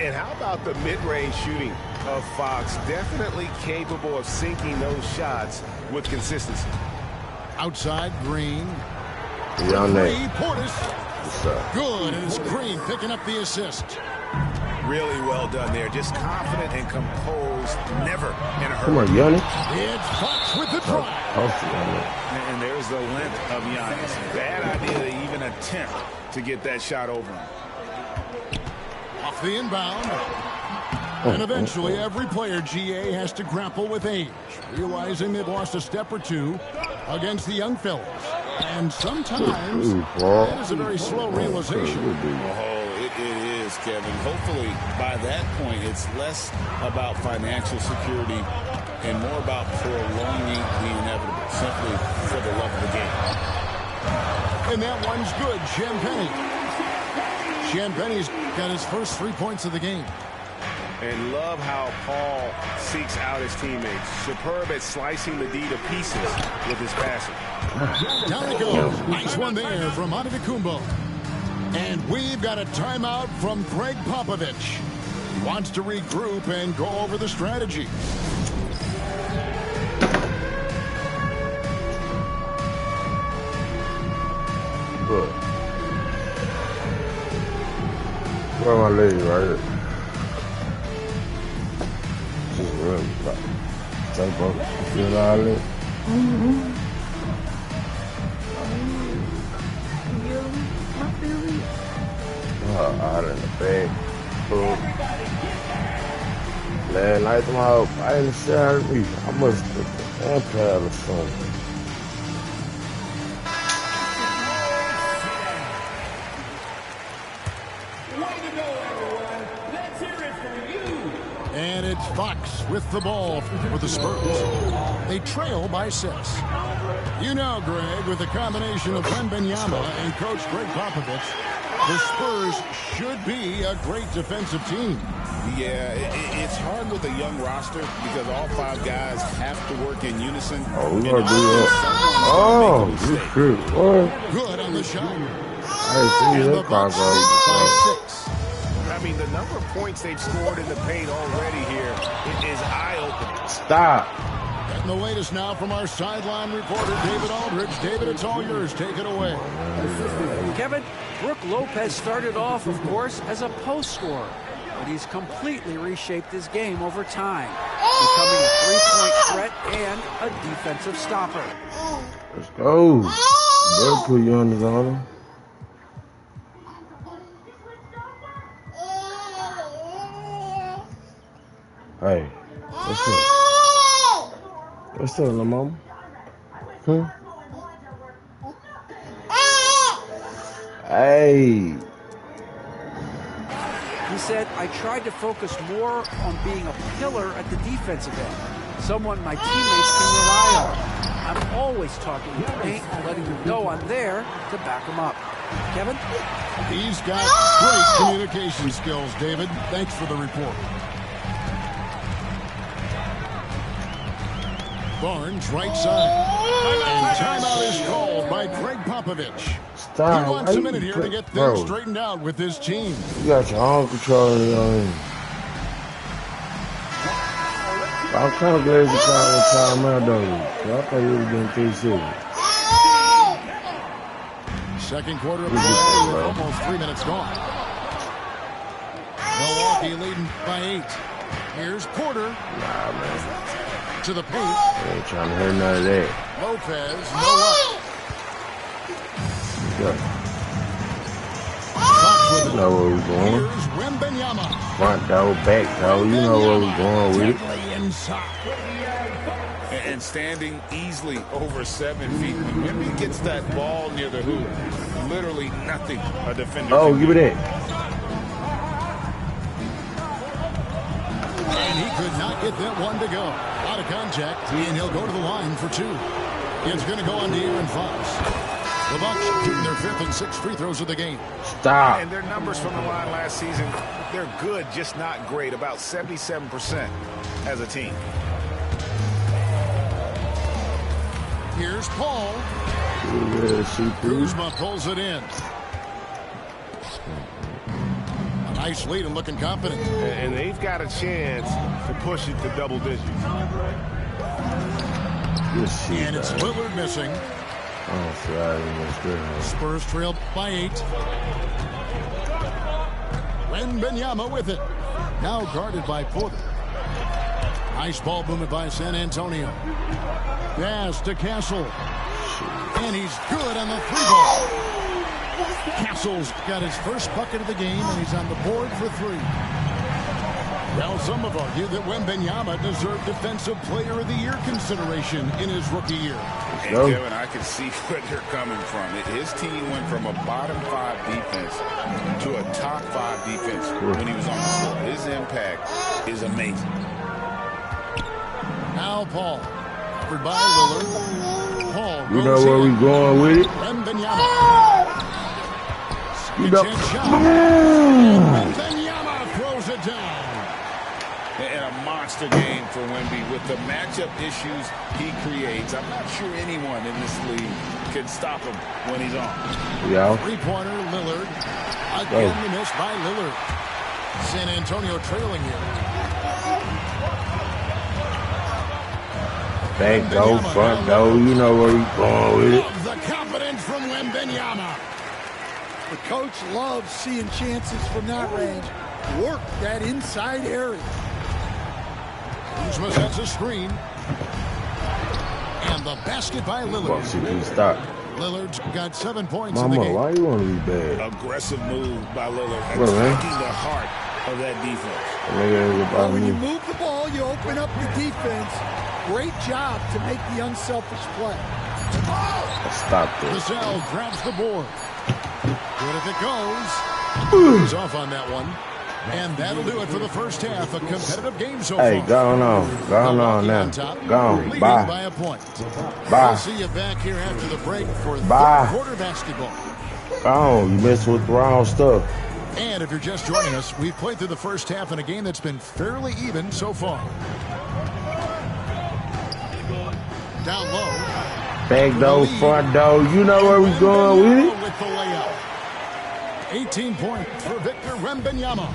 And how about the mid-range shooting of Fox? Definitely capable of sinking those shots with consistency. Outside, Green. Portis. Good, and it's Green picking up the assist. Really well done there. Just confident and composed. Never in a hurry. Come on, Giannis. It's Fox with the try. And there's the length of Giannis. Bad idea to even attempt to get that shot over him. Off the inbound. And eventually every player, GA, has to grapple with age, realizing they've lost a step or two against the young fellas. And sometimes that is a very slow realization. Oh, it is, Kevin. Hopefully, by that point, it's less about financial security and more about prolonging the inevitable, simply for the love of the game. And that one's good, Champagnie's got his first 3 points of the game. And love how Paul seeks out his teammates. Superb at slicing the D to pieces with his passing. Down it goes. Nice one there from Antetokounmpo. And we've got a timeout from Greg Popovich. He wants to regroup and go over the strategy. Good. Where my lady right here? She's really like, take up, feel all that. Out in the bag. Last night, I didn't share me. I must have been or something. And it's Fox with the ball for the Spurs. They trail by 6. You know, Greg, with the combination of Wembanyama and Coach Greg Popovich, the Spurs should be a great defensive team. Yeah, it's hard with a young roster because all 5 guys have to work in unison. Oh, we're going to do that. Oh, you good, boy. Good on the shot. I see that by 6. I mean, the number of points they've scored in the paint already here is eye-opening. Stop. And the latest now from our sideline reporter, David Aldridge. David, it's all yours. Take it away. Kevin, Brook Lopez started off, of course, as a post scorer. but he's completely reshaped his game over time, becoming a three-point threat and a defensive stopper. Let's go. They'll put you on the zone. Hey, what's up? What's up, little mama? Huh? Hey. He said, I tried to focus more on being a pillar at the defensive end, someone my teammates can rely on. I'm always talking to paint and letting them know I'm there to back them up. Kevin? He's got great communication skills, David. Thanks for the report. Barnes, right side. And timeout is called by Greg Popovich. Stop. He wants a minute here to get things straightened out with his team. You got your own controller on. I'm kind of glad you called a timeout, though. So I thought you would have been 3 seconds. Second quarter of the game with almost 3 minutes gone. Milwaukee leading by 8. Here's Porter. Nah, man. To the paint. I ain't trying to hurt none of that. Lopez, no up. Yeah. You know where we're going. Here's Wembenyama. Front door, back door. You know where we're going with it. And standing easily over 7 feet. When he gets that ball near the hoop, literally nothing a defender. Oh, give me that. And he could not get that one to go. Out of contact, and he'll go to the line for 2. It's going to go on to Aaron Fox. The Bucks shooting their 5th and 6th free throws of the game. Stop. And their numbers from the line last season, they're good, just not great. About 77% as a team. Here's Paul. Kuzma pulls it in. A nice lead and looking confident. And they've got a chance to push it to double digits. And it's Lillard missing. Oh, sorry. Spurs trail by 8. Wembenyama with it. Now guarded by Porter. Nice ball movement by San Antonio. Pass to Castle. And he's good on the 3-ball. Castle's got his first bucket of the game, and he's on the board for 3. Well, some have argued that Wembenyama deserved Defensive Player of the Year consideration in his rookie year. And Kevin, I can see where they're coming from. His team went from a bottom 5 defense to a top 5 defense when he was on the floor. His impact is amazing. Now Paul. Covered by Lillard. Paul you know where we going with it? Wembenyama. You know. Wembenyama throws it down. And a monster game for Wemby with the matchup issues he creates. I'm not sure anyone in this league can stop him when he's on. Yeah. 3-pointer Lillard. Again the miss by Lillard. San Antonio trailing here. Back door, front door, you know where we going with it. The confidence from Wembenyama. The coach loves seeing chances from that range. Work that inside area. Kuzma sets a screen. And the basket by Lillard. Stop. Lillard's got 7 points in the Mama, game. why you want to be bad? Aggressive move by Lillard. What, attacking the heart of that defense. When you move the ball, you open up the defense. Great job to make the unselfish play. Stop this. Vassell grabs the board. Good if it goes. He's off on that one. And that'll do it for the first half. A competitive game so far. Hey, go on now. Go on. Bye. By a point. Bye. We'll see you back here after the break for Bye. third quarter basketball. Go on. You messing with the wrong stuff. And if you're just joining us, we've played through the first half in a game that's been fairly even so far. Down low. Back door, front door. You know where we going with it? With the layup. 18 points for Victor Wembanyama.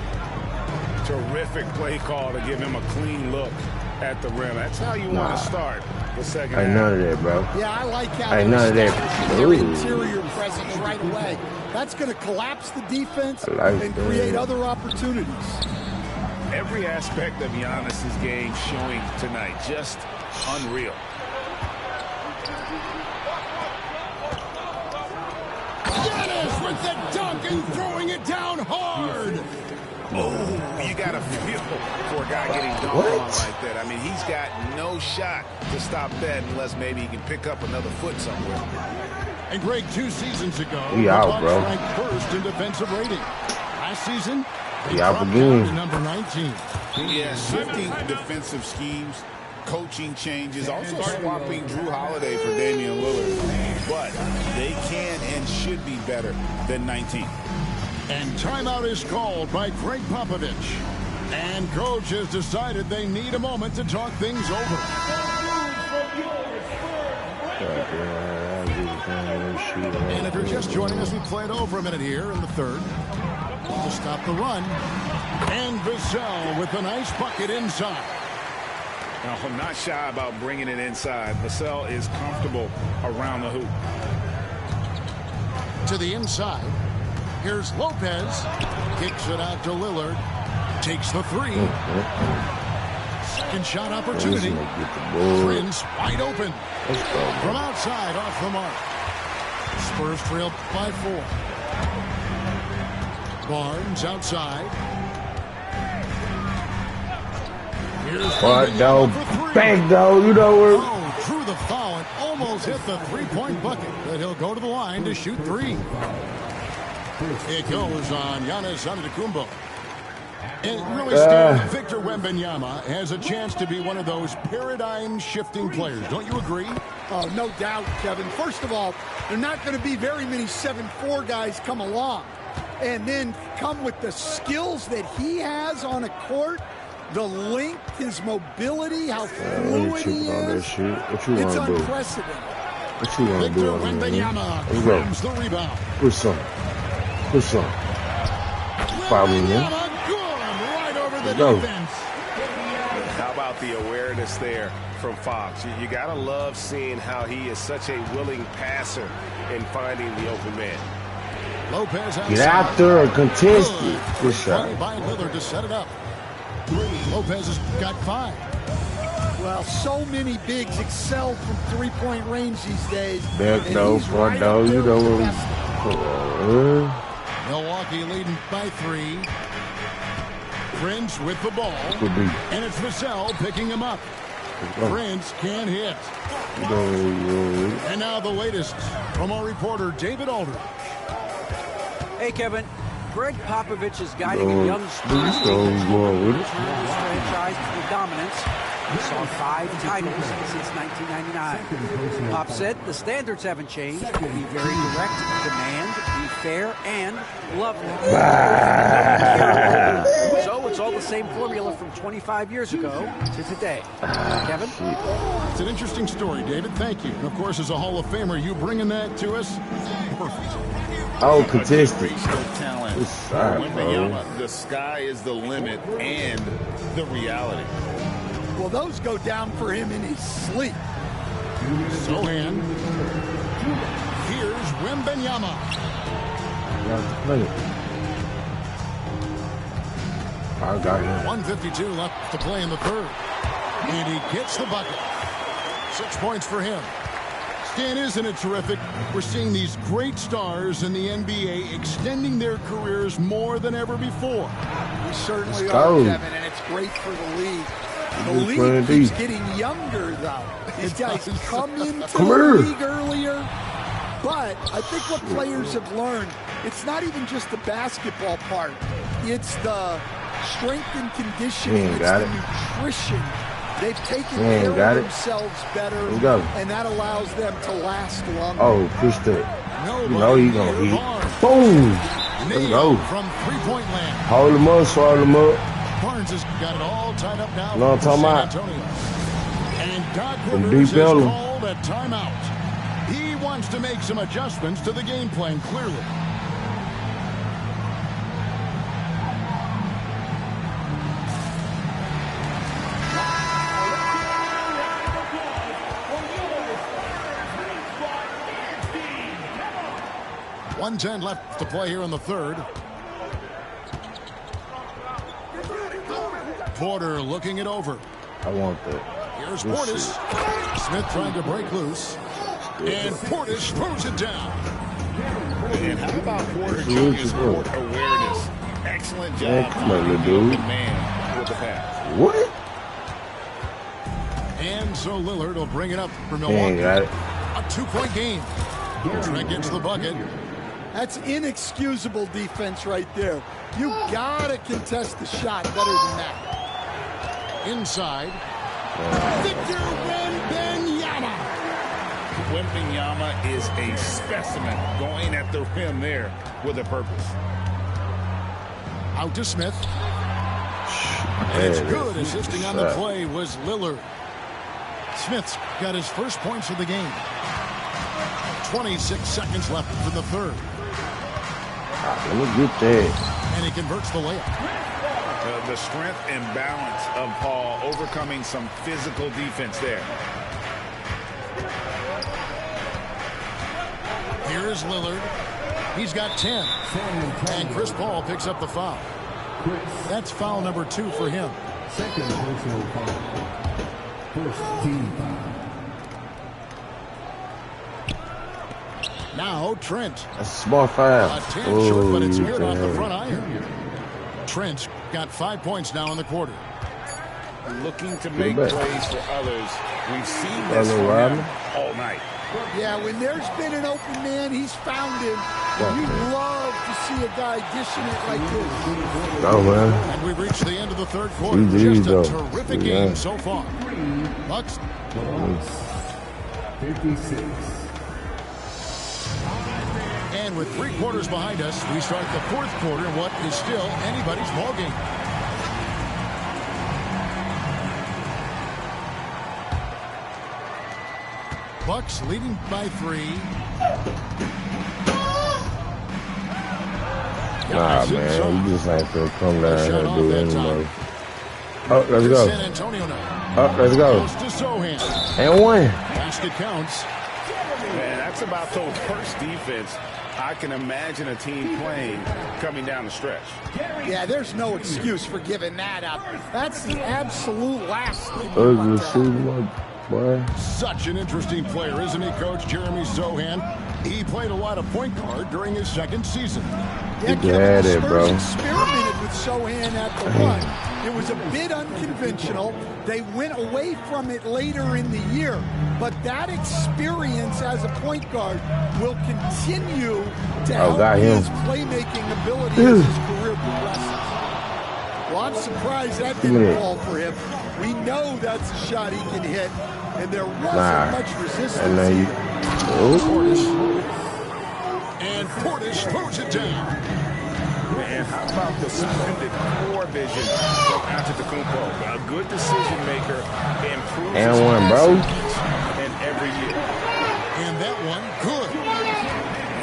Terrific play call to give him a clean look at the rim. That's how you want to start the second half. Ain't none of that, bro. Yeah, I like how ain't none of that. their interior presence right away. That's going to collapse the defense and create other opportunities. Every aspect of Giannis's game showing tonight. Just unreal. Giannis with the dunk and throwing it down hard. Oh, you got to feel for a guy getting dunked on like that. I mean, he's got no shot to stop that unless maybe he can pick up another foot somewhere. And Greg, 2 seasons ago, he out, bro. Ranked first in defensive rating. Last season, he out the game. To number 19. Yeah, shifting defensive schemes, coaching changes, also swapping Drew Holiday for Damian Lillard. But they can and should be better than 19. And timeout is called by Greg Popovich. And coach has decided they need a moment to talk things over. And if you're just joining us, we played over a minute here in the third. To stop the run. And Vassell with a nice bucket inside. Now, I'm not shy about bringing it inside. Vassell is comfortable around the hoop. To the inside. Here's Lopez. Kicks it out to Lillard. Takes the 3. Second shot opportunity. Prince wide open. From outside off the mark. Spurs trail by 4. Barnes outside. Here's Bang, though. You know where. Oh, through the foul and almost hit the 3-point bucket. But he'll go to the line to shoot 3. It goes on Giannis Antetokounmpo. It really stands. Victor Wembanyama has a chance to be one of those paradigm-shifting players. Don't you agree? Oh, no doubt, Kevin. First of all, there are not going to be very many 7'4" guys come along. And then come with the skills that he has on a court, the length, his mobility, how fluid he is. What you it's want to do? unprecedented. What you want to do? Victor Wembanyama grabs the rebound. Put some. Put some. Follow me, man. Right over the defense. How about the awareness there from Fox? You got to love seeing how he is such a willing passer in finding the open man. Lopez get out there and contest it. Good shot. By Lillard to set it up. Lopez has got 5. Well, so many bigs excel from 3-point range these days. Back though, front though, you know what Milwaukee leading by 3. Prince with the ball. And it's Vassell picking him up. Prince can't hit. And now the latest from our reporter, David Aldridge. Hey, Kevin. Greg Popovich is guiding a young Spurs team to return this franchise to the dominance. We saw 5 titles since 1999. Pop said the standards haven't changed. Be very direct, demand, be fair, and love them. So it's all the same formula from 25 years ago to today. Kevin? It's an interesting story, David. Thank you. And of course, as a Hall of Famer, you bringing that to us? Perfect. Oh, contested. Talent. The sky is the limit and the reality. Well, those go down for him in his sleep. Sohan. Here's Wembanyama. I got him. 1:52 left to play in the third. And he gets the bucket. 6 points for him. Stan, isn't it terrific? We're seeing these great stars in the NBA extending their careers more than ever before. We certainly are, Kevin, and it's great for the league. The league keeps getting younger, though. These guys come into the league earlier. But I think what players have learned, it's not even just the basketball part. It's the strength and conditioning. It's the nutrition. They've taken care of themselves better, and that allows them to last longer. Oh, push that. You know he's going to hit. Boom! Let's go. From 3-point land. Hold him up, swallow him up. Barnes has got it all tied up now. No, I'm talking about. And Doc Rivers has called a timeout. He wants to make some adjustments to the game plan, clearly. .110 left to play here in the third. Porter looking it over. I want that. Here's Portis. Smith trying to break loose. And Portis throws it down. And how about Porter Jr.'s court awareness? Excellent job. Come on, little dude. Man with the pass. What? And so Lillard will bring it up for Milwaukee. Got it. A 2-point game. Trent gets the bucket. That's inexcusable defense right there. You gotta contest the shot better than that. Inside. Victor Wembanyama. Wembanyama is a specimen going at the rim there with a purpose. Out to Smith. And it's good. Assisting on the play was Lillard. Smith's got his first points of the game. 26 seconds left for the third. Let me get that. And he converts the layup. The strength and balance of Paul overcoming some physical defense there. Here's Lillard. He's got 10. And Chris Paul picks up the foul. That's foul number 2 for him. Second personal foul. First team foul. Now Trent. A small foul. A 10 short, but it's good off the front iron. Trent's got 5 points now in the quarter. Looking to make plays for others. We've seen this from him all night. Yeah, when there's been an open man, he's found him. And you'd love to see a guy dishing it like this. Oh, man. And we've reached the end of the third quarter. Just a terrific game so far. Bucks. 56. And with 3 quarters behind us, we start the fourth quarter in what is still anybody's ball game. Bucks leading by 3. Nah, man, you just ain't to come down here and do it anymore. Oh, let's go. San Antonio now. Oh, let's go. And 1. Basket counts. Man, that's about the worst defense I can imagine a team playing coming down the stretch. Yeah, there's no excuse for giving that up. That's the absolute last thing you want to happen. Boy. Such an interesting player, isn't he, Coach Jeremy Sohan? He played a lot of point guard during his second season. Yeah, Kevin, the Spurs experimented with Sohan at the 1. It was a bit unconventional. They went away from it later in the year. But that experience as a point guard will continue to help his playmaking ability as his career progresses. Well, I'm surprised that didn't fall for him. We know that's a shot he can hit, and there wasn't much resistance. And Portis throws it down. Man, how about the splendid core vision from Antetokounmpo? A good decision maker, improves and 1, bro. And every year. And that one, good.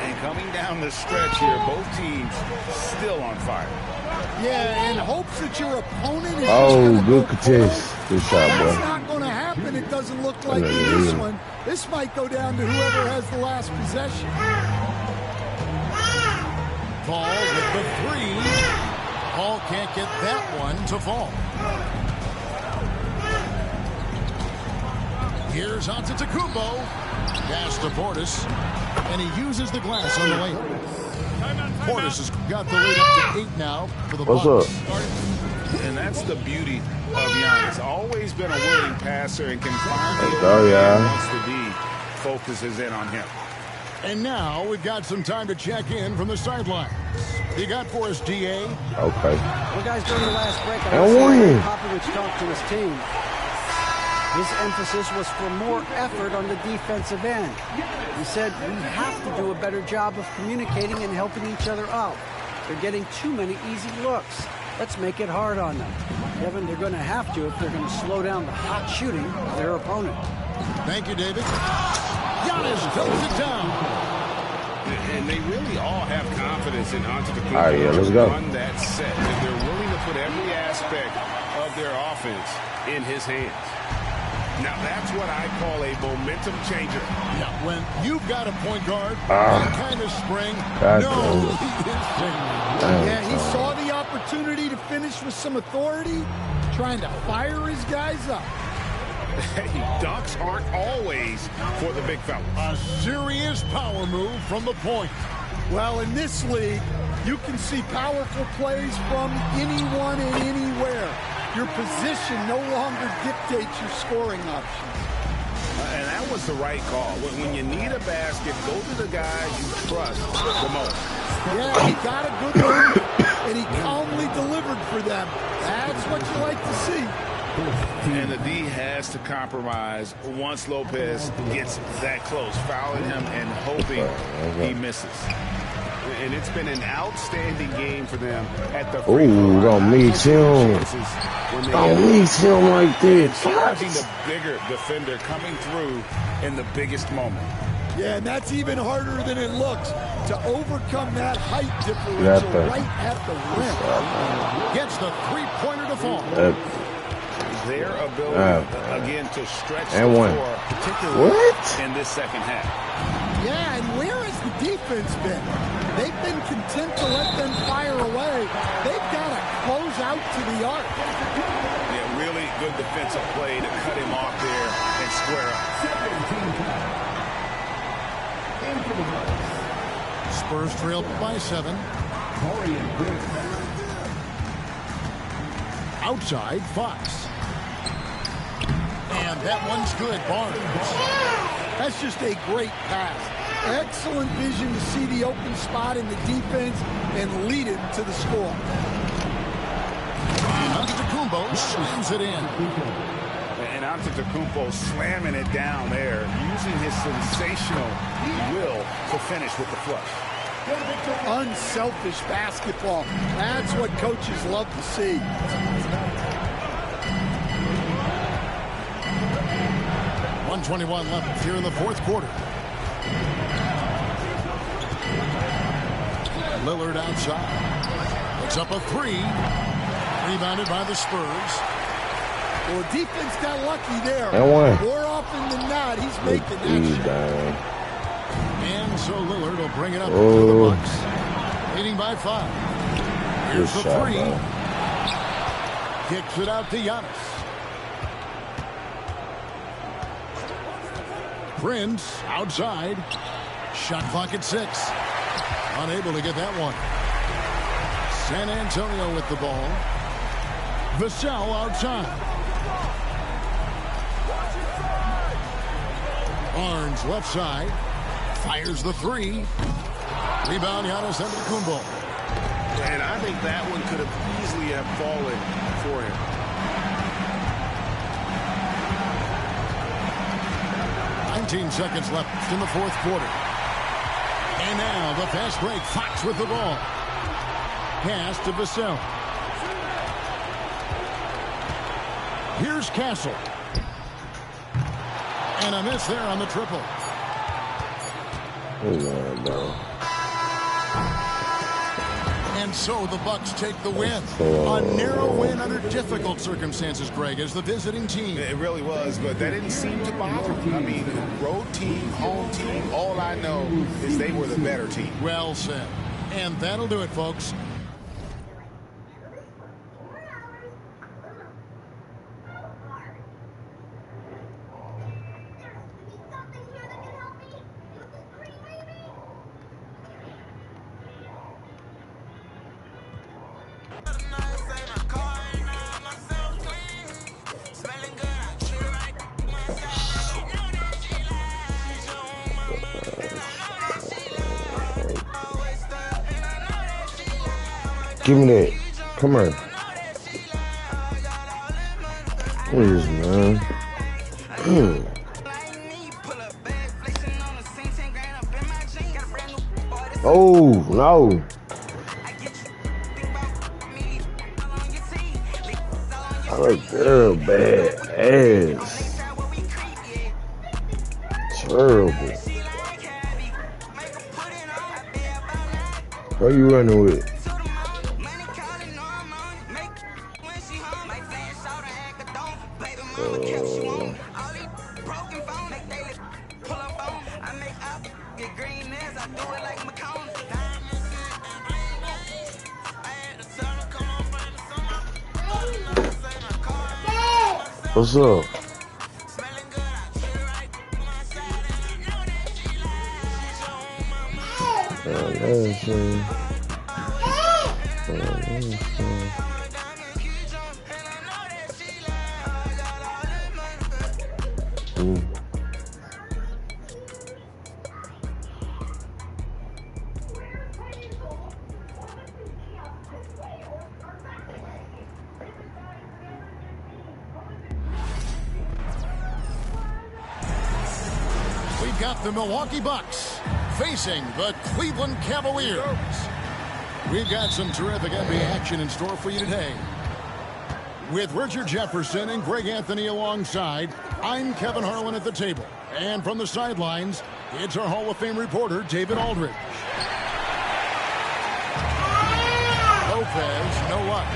And coming down the stretch here, both teams still on fire. Yeah, in hopes that your opponent is good contest. Good shot, boy. That's not going to happen. It doesn't look like in this one. This might go down to whoever has the last possession. Paul with the 3. Paul can't get that one to fall. Here's Antetokounmpo. Pass to Portis. And he uses the glass on the layup. Portis has got the lead up to 8 now for the Bucks. What's up? And that's the beauty of Giannis. Always been a willing passer and can find the wants to be. Focuses in on him. And now we've got some time to check in from the sidelines. You got for us, DA? Okay. Well, guys, during the last break, I Popovich talked to his team. His emphasis was for more effort on the defensive end. He said, we have to do a better job of communicating and helping each other out. They're getting too many easy looks. Let's make it hard on them. Kevin, they're going to have to if they're going to slow down the hot shooting of their opponent. Thank you, David. Giannis throws it down. And they really all have confidence in Antetokounmpo. All right, yeah, let's go. Run that set. They're willing to put every aspect of their offense in his hands. Now, that's what I call a momentum changer. Yeah, when you've got a point guard, that kind of spring, Yeah, he saw the opportunity to finish with some authority, trying to fire his guys up. Ducks aren't always for the big fellas. A serious power move from the point. Well, in this league, you can see powerful plays from anyone and anywhere. Your position no longer dictates your scoring options. And that was the right call. When you need a basket, go to the guys you trust the most. Yeah, he got a good one, and he calmly delivered for them. That's what you like to see. And the D has to compromise once Lopez gets that close, fouling him and hoping he misses. And it's been an outstanding game for them at the free throw. Don't meet him. Don't meet him like this. Challenging the bigger defender coming through in the biggest moment. Yeah, and that's even harder than it looks to overcome that height differential right at the rim. Gets the three-pointer to fall. Their ability, again, to stretch the floor, particularly in this second half. Yeah, and where has the defense been? They've been content to let them fire away. They've got to close out to the arc. Yeah, really good defensive play to cut him off there and square up. Spurs trail by 7. Outside, Fox. And that one's good, Barnes. That's just a great pass. Excellent vision to see the open spot in the defense and lead it to the score. And Antetokounmpo slams it in. And Antetokounmpo slamming it down there, using his sensational will to finish with the flush. Unselfish basketball. That's what coaches love to see. .121 left here in the fourth quarter. Lillard outside. Puts up a 3. Rebounded by the Spurs. Well, defense got lucky there. More often than not, he's making that shot. And so Lillard will bring it up to the Bucks. Leading by 5. Here's the 3. Kicks it out to Giannis. Prince outside. Shot clock at 6. Unable to get that one. San Antonio with the ball. Vassell outside. Barnes left side. Fires the 3. Rebound, Giannis Antetokounmpo. And I think that one could have easily have fallen for him. Seconds left in the fourth quarter. And now the fast break. Fox with the ball. Pass to Vassell. Here's Castle. And a miss there on the triple. And so the Bucks take the win. A narrow win under difficult circumstances, Greg, as the visiting team. It really was, but that didn't seem to bother them. I mean, road team, home team, all I know is they were the better team. Well said. And that'll do it, folks. Give me that. Come here. Please, man. Oh, no. Oh, girl, bad ass. Terrible. What are you running with? What's up? We've got the Milwaukee Bucks facing the Cleveland Cavaliers. We've got some terrific NBA action in store for you today. With Richard Jefferson and Greg Anthony alongside, I'm Kevin Harlan at the table. And from the sidelines, it's our Hall of Fame reporter, David Aldridge. Lopez, no luck.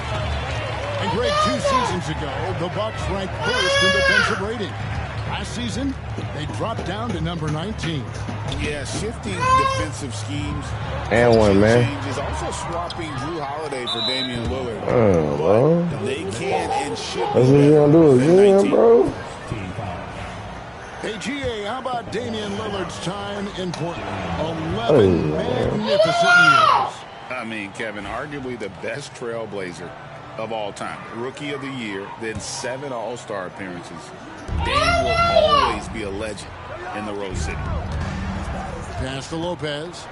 And Greg, 2 seasons ago, the Bucks ranked first in defensive rating. Last season, they dropped down to number 19. Yeah, shifting defensive schemes. And one, man. Changes, also swapping Drew Holiday for Damian Lillard. Bro. They can and should. That's what you gonna do again, bro? Hey, GA, how about Damian Lillard's time in Portland? 11 magnificent years. I mean, Kevin, arguably the best trailblazer of all time. Rookie of the year, then 7 All-Star appearances. Dame will always be a legend in the Rose City. Pass to Lopez.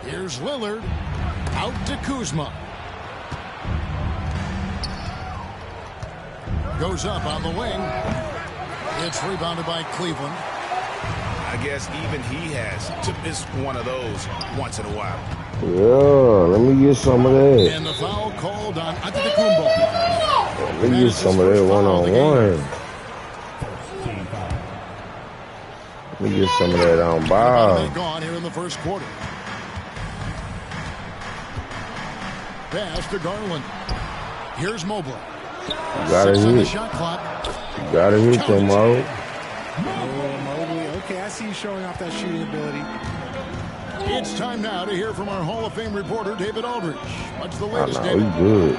Here's Lillard. Out to Kuzma. Goes up on the wing. It's rebounded by Cleveland. I guess even he has to miss one of those once in a while. Yeah, let me get some of that. And the foul called on Antetokounmpo. Let me get some of that one-on-one. Let me get some of that on ball. Gone here in the first quarter. Pass to Garland. Here's Mobley. You gotta hit. The shot clock. You gotta hit them, Mo. Mobley. Okay, I see you showing off that shooting ability. It's time now to hear from our Hall of Fame reporter, David Aldridge. What's the latest, David? David? Good.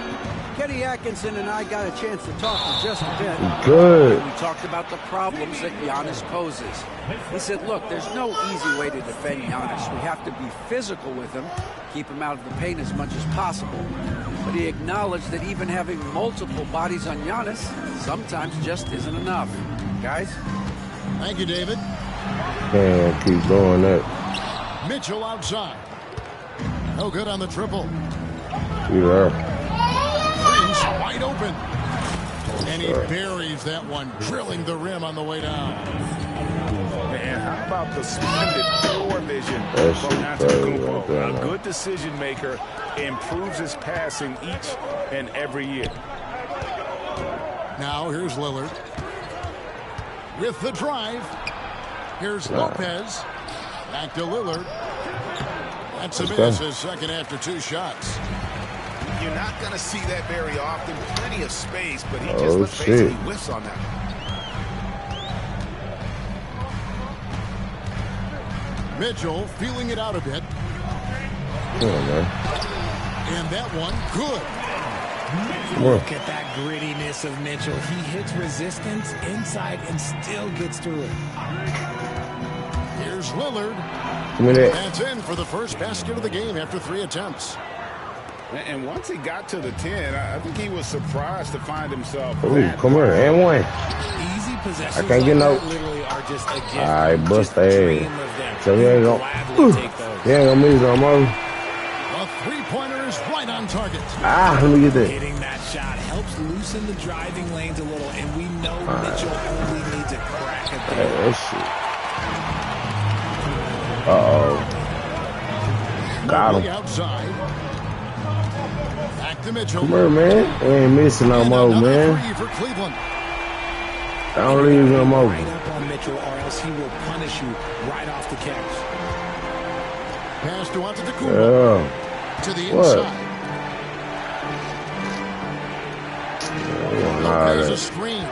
Kenny Atkinson and I got a chance to talk for just a bit. Good. We talked about the problems that Giannis poses. He said, look, there's no easy way to defend Giannis. We have to be physical with him, keep him out of the paint as much as possible. But he acknowledged that even having multiple bodies on Giannis sometimes just isn't enough. Guys? Thank you, David. Man, keep doing that. Mitchell outside. No good on the triple. Yeah. Green's wide open. And he buries that one, drilling the rim on the way down. Man, how about the splendid floor vision from Antetokounmpo? A good decision maker, improves his passing each and every year. Now here's Lillard. With the drive. Here's Lopez. Back to Lillard. That's a miss, his second after 2 shots. You're not going to see that very often. Plenty of space, but he just basically whiffs on that. Mitchell feeling it out a bit. Come on, man. And that one, good. Look at that grittiness of Mitchell. He hits resistance inside and still gets through it. Here's Lillard. That's in for the first basket of the game after 3 attempts. And once he got to the 10, I think he was surprised to find himself. Ooh, come here, and one. Easy possessions. I can't get no. Literally are just a gift. All right, bust the ass. So he ain't gonna miss no more. A 3-pointer is right on target. Ah, let me get that. Hitting that shot helps loosen the driving lanes a little, and we know Mitchell only needs a crack at that. That shit. Uh-oh. Got him. Outside. Back to Mitchell. Come here, man. We ain't missing no more, man. For Cleveland. Don't leave him over. Right up on Mitchell, or else he will punish you right off the catch. Pass to Antetokounmpo. To the inside. There's a screen.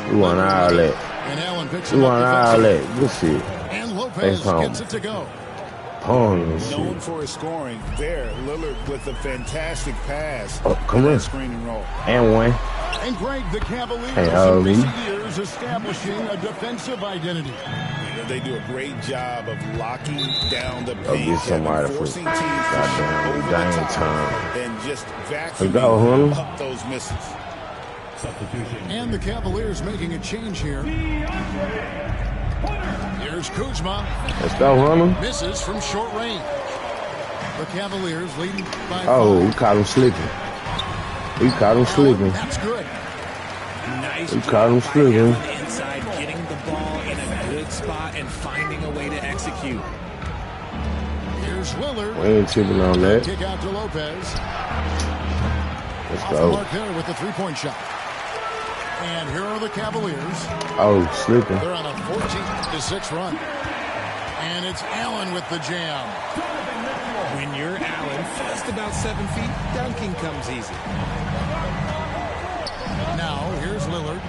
We want an outlet. And Allen picks we want an outlet. Good shit. And Lopez gets it to go. pawing and shit. Known for his scoring. There, Lillard with a fantastic pass. Oh, come on. Screen and roll. And one. And Greg, the Cavaliers in recent years establishing a defensive identity. They do a great job of locking down the paint, get somebody forcing for teams goddamn over the dang top time. and just Go, up those misses. And the Cavaliers making a change here. Here's Kuzma. Let's go, Hunter. Misses from short range. The Cavaliers leading by 5. We caught him slipping. We caught him slipping. That's good. Nice We caught him job by slipping. Allen inside, getting the ball in a good spot and finding a way to execute. Here's Lillard. We ain't tripping on that. Kick out to Lopez. Let's Off the go. mark there with the three-point shot. And here are the Cavaliers. Slipping. They're on a 14-6 run. And it's Allen with the jam. When you're Allen, just about 7 feet, dunking comes easy. Now, here's Lillard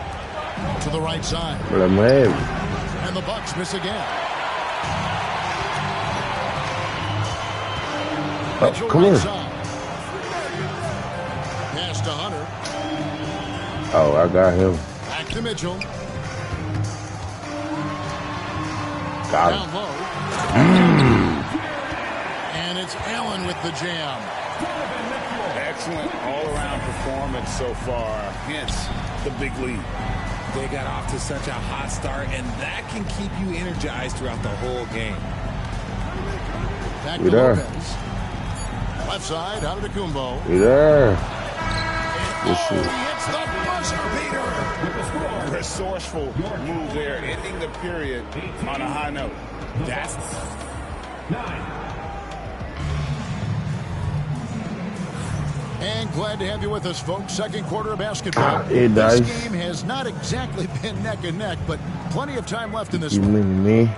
to the right side. Let him have it. And the Bucks miss again. Mitchell come right on. side. Pass to Hunter. I got him. Back to Mitchell. Got Down him. low. And it's Allen with the jam. Excellent all-around performance so far. Hence the big lead. They got off to such a hot start, and that can keep you energized throughout the whole game. Back We to there. Lopez. Left side, out of the Kumbo. We there. He hits the buzzer beater. Resourceful move there, ending the period on a high note. That's And glad to have you with us, folks. Second quarter of basketball. It does. This game has not exactly been neck and neck, but plenty of time left in this You one. mean me?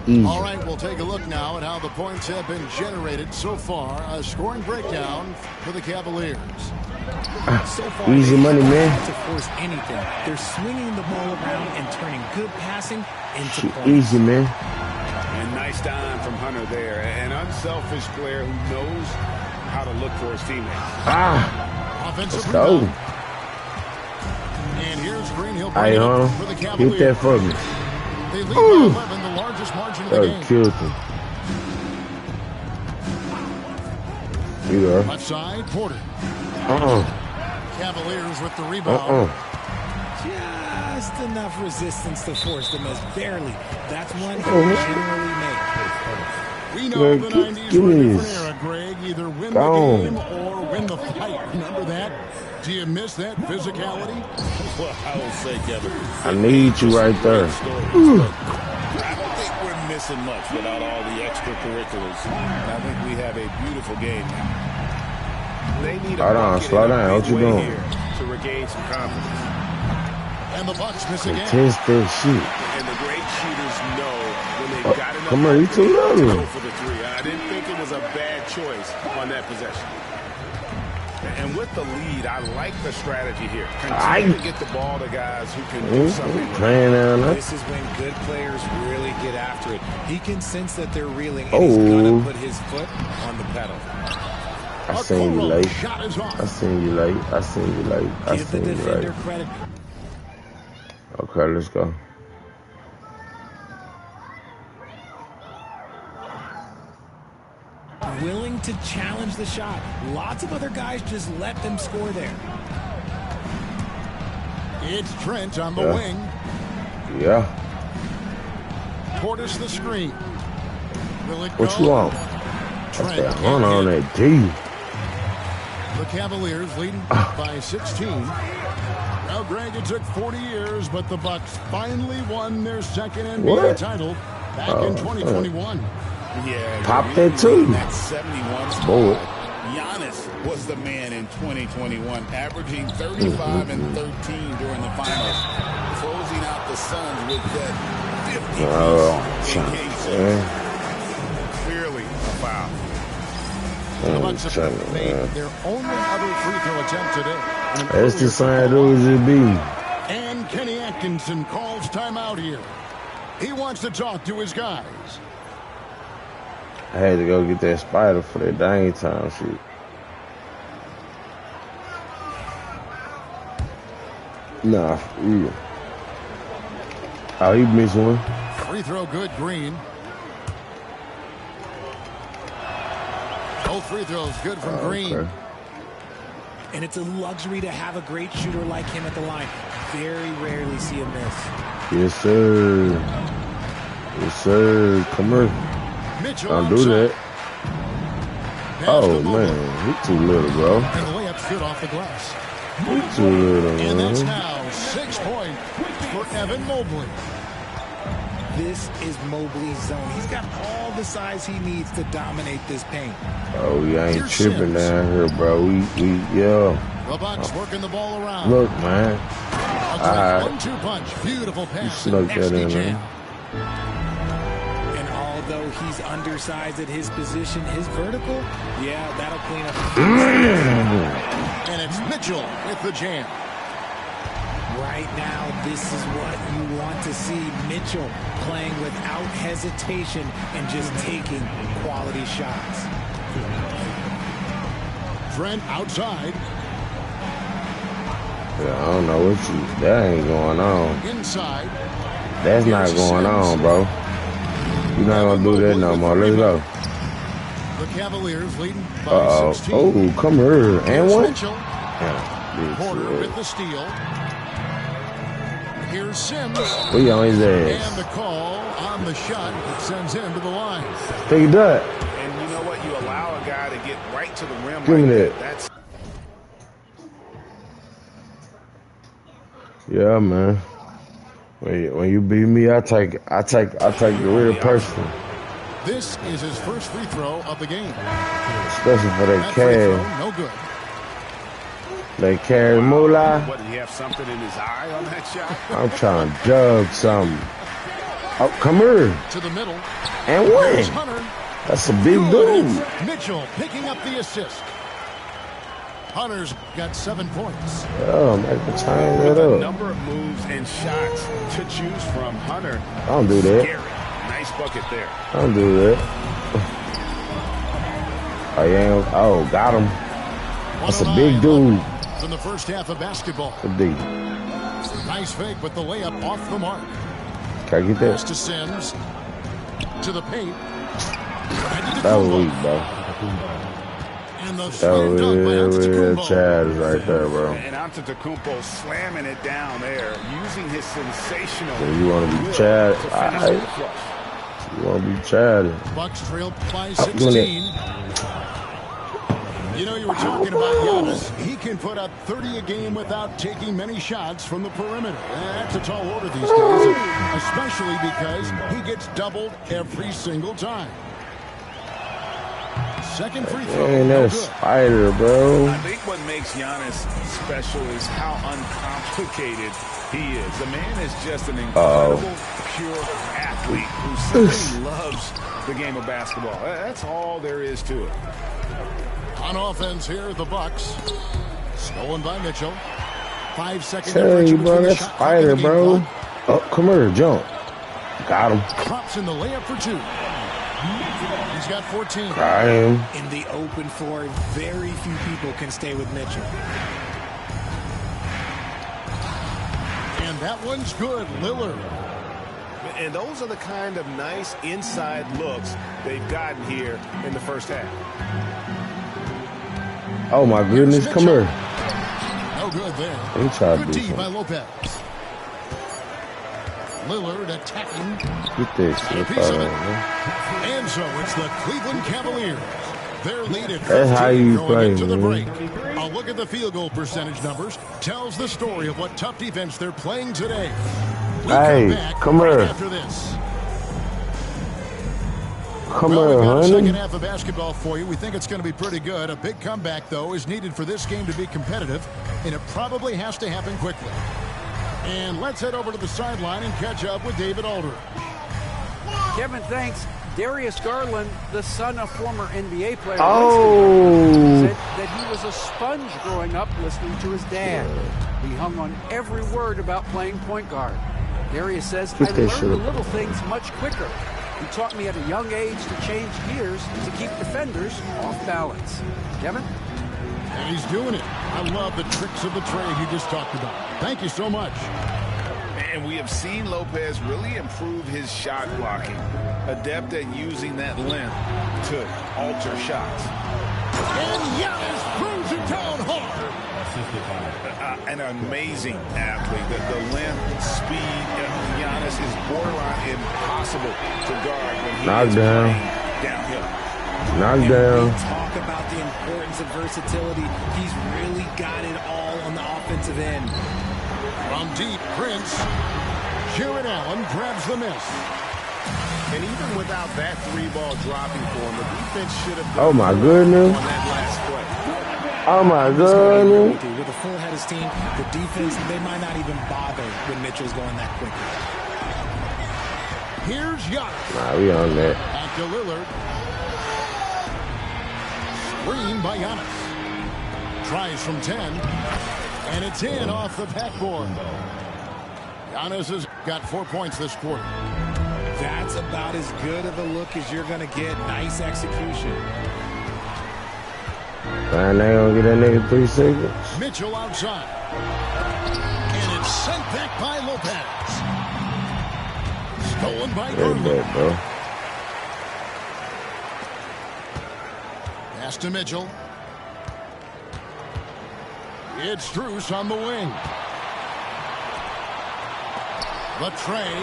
Easy. All right, we'll take a look now at how the points have been generated so far. A scoring breakdown for the Cavaliers. so far. Easy money, man. To force anything, they're swinging the ball around and turning good passing into Shit, points. easy, man. And nice dime from Hunter there. An unselfish player who knows how to look for his teammates. Offensive Let's go. rebound. And here's Green. He'll bring Hey, it up Hunter. for the Cavaliers. Hit that for me. They lead by 11, the largest margin of the game. Killed him. You there? Left side, Porter. Cavaliers with the rebound. Just enough resistance to force them as barely. That's one he generally make. We know the 90s were a different era, Greg. Either win the game or win the fight. Remember that? Do you miss that physicality? Well, I will say, Kevin, I need you right there. I don't think we're missing much without all the extracurriculars. I think we have a beautiful game now. They need Slow down, slow down. What you doing? here to regain some confidence. And the Bucks miss again. Test that shit. And the great shooters know when they've got enough Come on, you too to little. go for the three. I didn't think it was a bad choice on that possession. And with the lead, I like the strategy here. Continue to get the ball to guys who can do something. Playing down there. This is when good players really get after it. He can sense that they're reeling, and he's going to put his foot on the pedal. I seen you late. Shot is off. I seen you late. I seen you late. I Give the seen you defender late. credit. Okay, let's go. Willing to challenge the shot. Lots of other guys just let them score there. It's Trent on the wing. Yeah. Portis the screen. Will it What go? you want? Trent. That run on that D. The Cavaliers leading by 16. Now, Greg, it took 40 years, but the Bucks finally won their second NBA title back in 2021. Yeah, Pop that too. That 71 squad. Giannis was the man in 2021, averaging 35 and 13 during the finals, closing out the Suns with that 50 in Game 6. Clearly a foul. The Bucks have made their only other free throw attempt today. That's the side dudes it be. And Kenny Atkinson calls timeout here. He wants to talk to his guys. I had to go get that spider for that dang time shit. Nah, yeah. Oh, he missed one. Free throw good, Green. Both free throws good from Green. Okay. And it's a luxury to have a great shooter like him at the line. Very rarely see him miss. Yes, sir. Yes, sir. Come here. Mitchell Don't do that. Oh, man. He's too little, bro. And the layup's good off the glass. He's too little, man. And that's now 6 points for Evan Mobley. This is Mobley's zone. He's got all the size he needs to dominate this paint. Oh, we ain't tripping down here, bro. Yeah. The Bucks working the ball around. Look, man. A great 1-2 punch. Beautiful pass. You snuck that in, man. And although he's undersized at his position, his vertical, yeah, that'll clean up. And it's Mitchell with the jam. Right now, this is what you want to see. Mitchell playing without hesitation and just taking quality shots. Trent outside. Yeah, I don't know what you... That ain't going on. Inside. That's not going on, bro. You're not going to do that no more. Let's go. The Cavaliers leading by 16. Oh, come here. And one? Yeah, Porter with the steal. Here's Sims. We on his ass. And the call on the shot that sends him to the line. Take that. And you know what? You allow a guy to get right to the rim. Give me that. That's... Yeah, man. When you beat me, I take the real person. This is his first free throw of the game. Especially for that cash. No good. They carry moolah. What, did he have something in his eye on that shot? I'm trying to jug something. Oh, come here. To the middle. And win. That's a big dude. Mitchell picking up the assist. Hunter's got 7 points. Oh, man, can change that A up. number of moves and shots to choose from. Hunter. Don't do that. Scary. Nice bucket there. Don't do that. Oh, yeah. Oh, got him. That's a big dude. From the first half of basketball. A D. Nice fake, but the layup off the mark. Can I get that? Pass to Sims. To the paint. That was weak, bro. And the that was real Chad right there, bro. And Antetokounmpo slamming it down there, using his sensational. So you want to be Chad? Alright. You want to be Chad? Bucks trail by 16. You know, you were talking about Giannis. He can put up 30 a game without taking many shots from the perimeter. That's a tall order these days, especially because he gets doubled every single time. Second free throw. Dang, that spider, bro. I think what makes Giannis special is how uncomplicated he is. The man is just an incredible, pure athlete who simply loves the game of basketball. That's all there is to it. On offense here, the Bucks. Stolen by Mitchell. 5 seconds. Tell you, bro, that spider, bro. Oh, come here, jump. Got him. Drops in the layup for 2. He's got 14. Got him. In the open floor, very few people can stay with Mitchell. And that one's good, Lillard. And those are the kind of nice inside looks they've gotten here in the first half. Oh, my goodness. Come here. No good there. He tried to good do D by something. Lopez. Lillard attacking. Get this shit out, man. And so it's the Cleveland Cavaliers. Their lead at 15 That's how you going play, into the man. break. A look at the field goal percentage numbers tells the story of what tough defense they're playing today. We Hey, come right here. after this. Come Well, here, we've got a second honey. half of basketball for you. We think it's going to be pretty good. A big comeback, though, is needed for this game to be competitive, and it probably has to happen quickly. And let's head over to the sideline and catch up with David Aldridge. Kevin, thanks. Darius Garland, the son of former NBA player, said that he was a sponge growing up listening to his dad. He hung on every word about playing point guard. Darius says, I learned the little things much quicker. He taught me at a young age to change gears to keep defenders off balance. Kevin? And he's doing it. I love the tricks of the trade you just talked about. Thank you so much. And we have seen Lopez really improve his shot blocking. Adept at using that length to alter shots. And Giannis throws it down hard. An amazing athlete. The length, speed, Giannis is borderline impossible to guard when he is playing downhill. We talk about the importance of versatility. He's really got it all on the offensive end. From deep, Prince. Jared Allen grabs the miss. And even without that three-ball dropping for him, the defense should have done on that last play. Oh my goodness. With a full head of steam, the defense, they might not even bother when Mitchell's going that quickly. Here's Giannis. Nah, we on that. Back to Lillard. Screen by Giannis. Tries from 10. And it's in off the backboard. Giannis has got 4 points this quarter. That's about as good of a look as you're going to get. Nice execution. Man, they gonna get that nigga 3 seconds. Mitchell outside. And it's sent back by Lopez. Stolen by Gurley. Pass to Mitchell. It's Strus on the wing. The tray.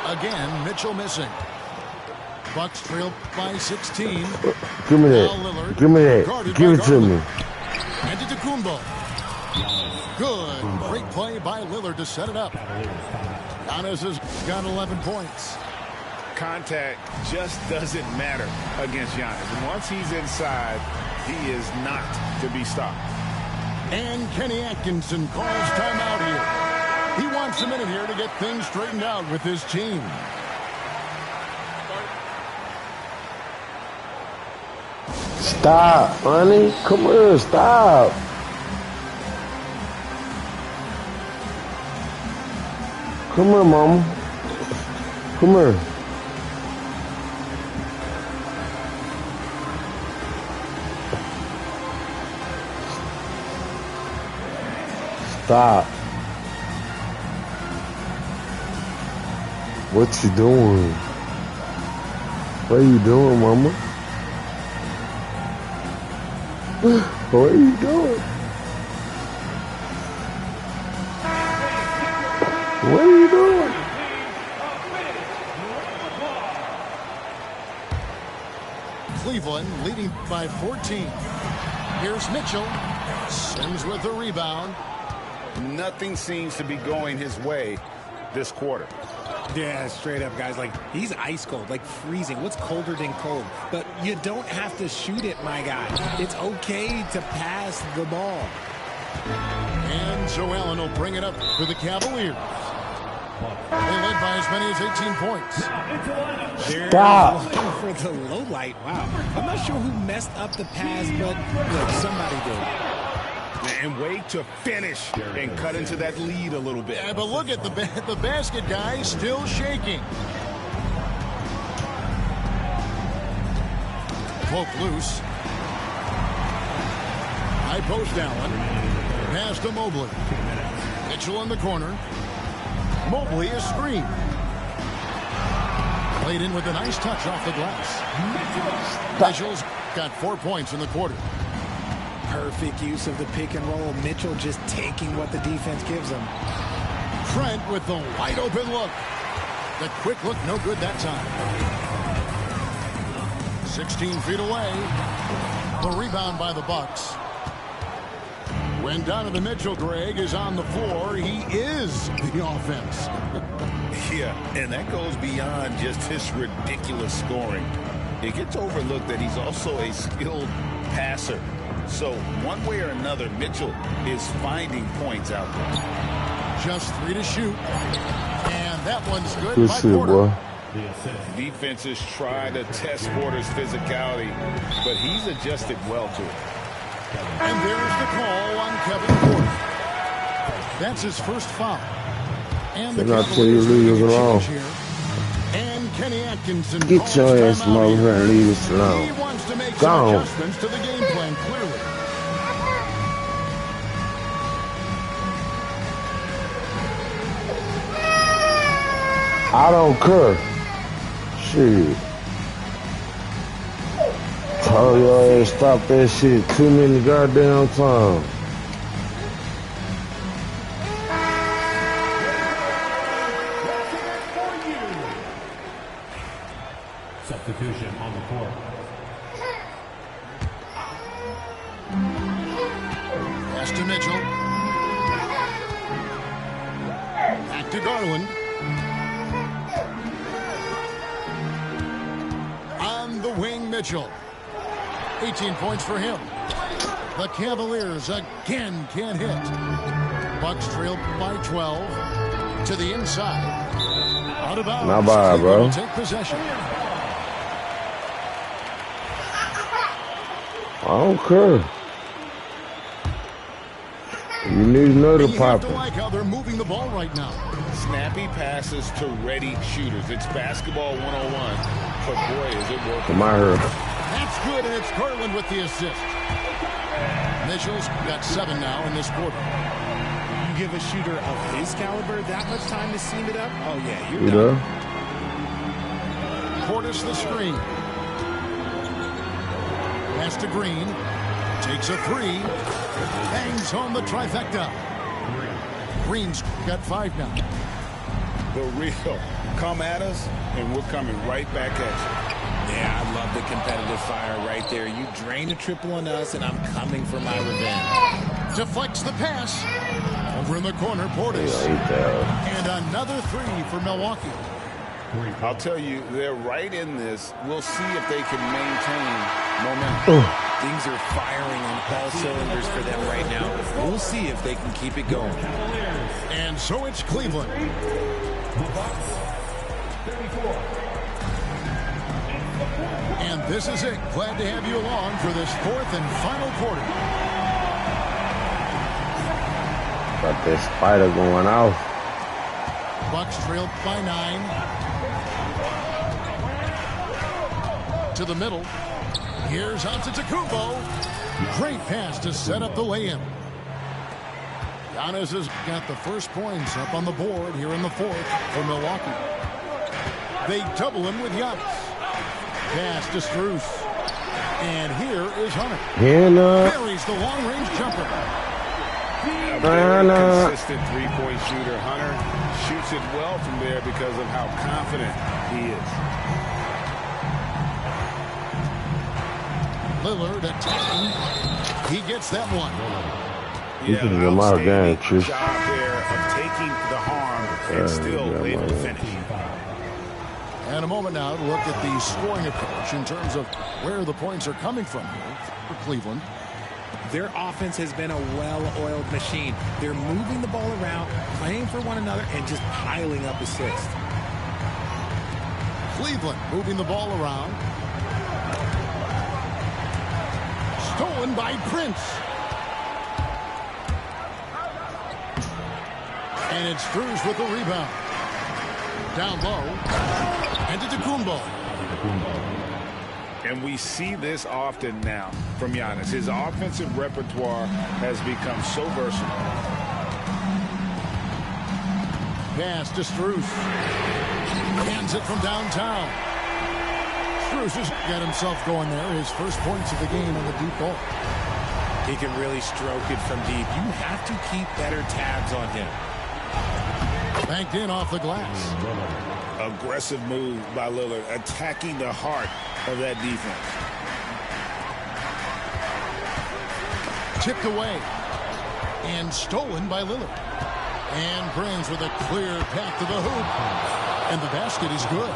Again, Mitchell missing. Bucks trail by 16. Give me that. Give me that. Give it to me. And to Kumbo. Good. Great play by Lillard to set it up. Giannis has got 11 points. Contact just doesn't matter against Giannis. And once he's inside, he is not to be stopped. And Kenny Atkinson calls timeout here. He wants a minute here to get things straightened out with his team. Stop, honey. Come here, stop. Come here, mama. Come here. Stop. What you doing? What are you doing, mama? What are you doing? What are you doing? Cleveland leading by 14. Here's Mitchell. Sims with the rebound. Nothing seems to be going his way this quarter. Yeah, straight up, guys. Like, he's ice cold, like freezing. What's colder than cold? But you don't have to shoot it, my guy. It's okay to pass the ball. And Joe Allen will bring it up for the Cavaliers. They led by as many as 18 points. Stop. For the low light. Wow. I'm not sure who messed up the pass, but look, somebody did. And wait to finish and cut into that lead a little bit. Yeah, but look at the basket guy still shaking. Cloak loose. High post Allen. Pass to Mobley. Mitchell in the corner. Mobley is screened. Played in with a nice touch off the glass. Mitchell's got 4 points in the quarter. Perfect use of the pick and roll. Mitchell just taking what the defense gives him. Trent with the wide open look. The quick look, no good that time. 16 feet away. The rebound by the Bucks. When Donovan Mitchell, Greg, is on the floor, he is the offense. Yeah, and that goes beyond just his ridiculous scoring. It gets overlooked that he's also a skilled passer. So one way or another, Mitchell is finding points out there. Just 3 to shoot. And that one's good Good by shit, Porter. boy. Defenses try to test Porter's physicality, but he's adjusted well to it. And there's the call on Kevin Porter. That's his first foul. And the They're not telling you Cavaliers leave us making a alone. change here. And Kenny Atkinson. Get your ass from over here and leave us alone. He wants to make Go some on. adjustments to the game plan, clearly. I don't care. Shit. Tell your ass stop that shit too many goddamn times. Substitution on the court. Pass to Mitchell. Back to Garland. On the wing, Mitchell. 18 points for him. The Cavaliers again can't hit. Bucks trail by 12 to the inside. Out of bounds. Not bad, bro. Take possession. I don't care. You need another You have to popper. like how they're moving the ball right now. Snappy passes to ready shooters. It's basketball 101. But boy, is it working. Come on here. That's good, and it's Garland with the assist. Mitchell's got 7 now in this quarter. You give a shooter of his caliber that much time to seam it up? Oh, yeah, you're You done. know? Portis the screen. Pass to Green. Takes a 3. Bangs home the trifecta. Green's got 5 now. The real. Come at us, and we're coming right back at you. Yeah, I love the competitive fire right there. You drain a triple on us, and I'm coming for my revenge. Deflects the pass. Over in the corner, Portis. And another 3 for Milwaukee. I'll tell you, they're right in this. We'll see if they can maintain momentum. Things are firing on all cylinders for them right now. We'll see if they can keep it going. And so it's Cleveland. And this is it. Glad to have you along for this 4th and final quarter. Got this spider going off. Bucks trail by 9. To the middle. Here's Antetokounmpo. Great pass to set up the lay-in. Giannis has got the first points up on the board here in the 4th for Milwaukee. They double him with Giannis. Pass to Strus. And here is Hunter. Buries the long-range jumper. A very consistent three-point shooter. Hunter shoots it well from there because of how confident he is. Lillard attacking. He gets that one. This is a my game, Trish. Job there of taking the harm and still able to finish. And a moment now to look at the scoring approach in terms of where the points are coming from here for Cleveland. Their offense has been a well-oiled machine. They're moving the ball around, playing for one another, and just piling up assists. Cleveland moving the ball around. Stolen by Prince. And it's Strus with the rebound. Down low. And to Antetokounmpo. And we see this often now from Giannis. His offensive repertoire has become so versatile. Pass to Strus. Hands it from downtown. Strus has got himself going there. His first points of the game on the deep ball. He can really stroke it from deep. You have to keep better tabs on him. Banked in off the glass. Aggressive move by Lillard, attacking the heart of that defense. Tipped away. And stolen by Lillard. And Prince with a clear path to the hoop. And the basket is good.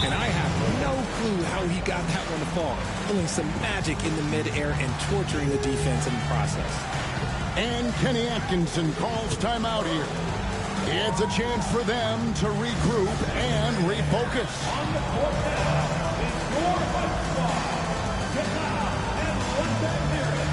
And I have no clue how he got that one to fall. Pulling some magic in the midair and torturing the defense in the process. And Kenny Atkinson calls timeout here. It's a chance for them to regroup and refocus. On the court now is your basketball. Get down and let them hear it.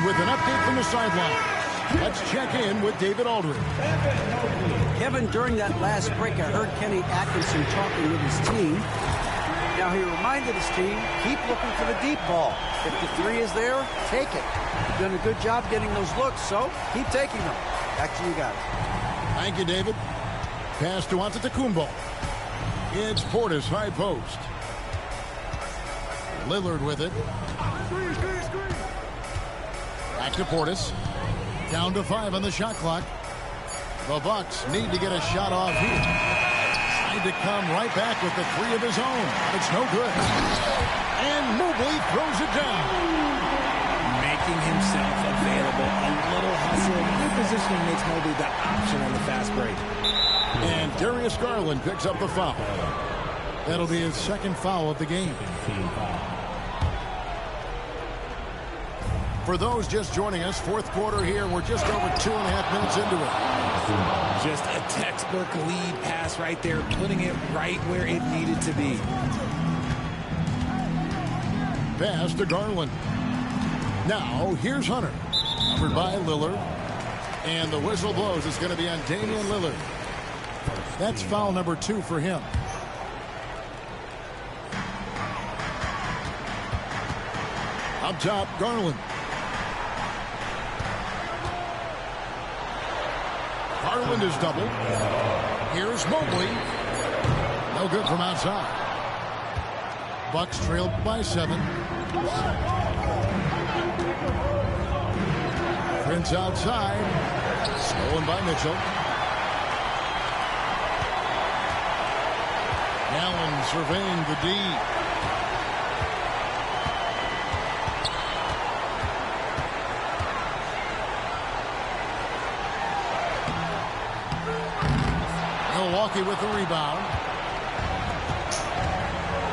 with an update from the sideline. Let's check in with David Aldridge. Kevin, during that last break, I heard Kenny Atkinson talking with his team. Now, he reminded his team, keep looking for the deep ball. If the three is there, take it. You've done a good job getting those looks, so keep taking them. Back to you guys. Thank you, David. Pass to Antetokounmpo. It's Portis, high post. Lillard with it. Back to Portis. Down to 5 on the shot clock. The Bucks need to get a shot off here. Trying to come right back with the three of his own. It's no good. And Mobley throws it down. Making himself available. A little hustle. Good positioning makes Mobley the option on the fast break. And Darius Garland picks up the foul. That'll be his second foul of the game. For those just joining us, fourth quarter here. We're just over 2.5 minutes into it. Just a textbook lead pass right there, putting it right where it needed to be. Pass to Garland. Now, here's Hunter. Covered by Lillard. And the whistle blows. It's going to be on Damian Lillard. That's foul number 2 for him. Up top, Garland. Garland is doubled. Here's Mobley. No good from outside. Bucks trailed by 7. Prince outside. Stolen by Mitchell. Allen surveying the D. Milwaukee with the rebound.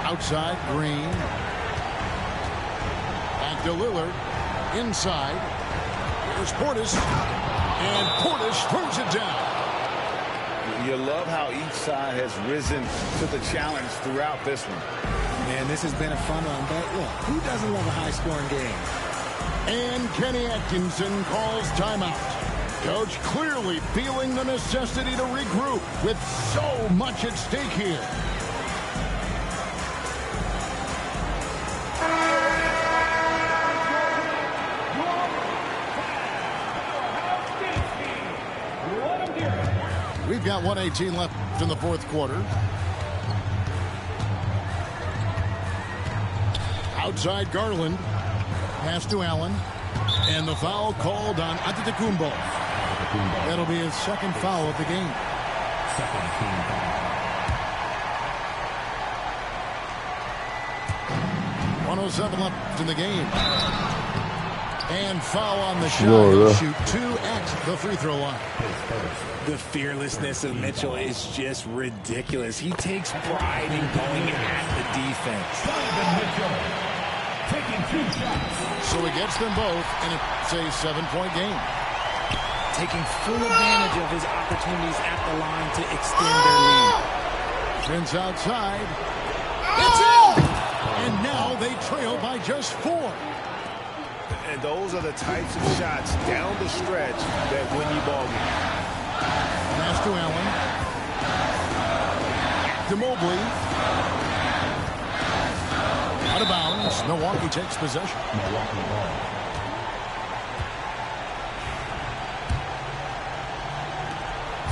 Outside, Green. Back to Lillard. Inside. Here's Portis. And Portis throws it down. You love how each side has risen to the challenge throughout this one. Man, this has been a fun one, but look, who doesn't love a high-scoring game? And Kenny Atkinson calls timeout. Coach clearly feeling the necessity to regroup with so much at stake here. We've got 1:18 left in the fourth quarter. Outside Garland. Pass to Allen. And the foul called on Antetokounmpo. That'll be his second foul of the game. Second team foul. 1:07 left in the game. And foul on the shot. He'll shoot 2 at the free throw line. The fearlessness of Mitchell is just ridiculous. He takes pride in going at the defense. So he gets them both, and it's a 7-point game. Taking full advantage of his opportunities at the line to extend their lead. Prince outside. It's in! And now they trail by just 4. And those are the types of shots down the stretch that win you ball games. Pass to Allen. To Mobley. Out of bounds. Milwaukee takes possession. Milwaukee ball.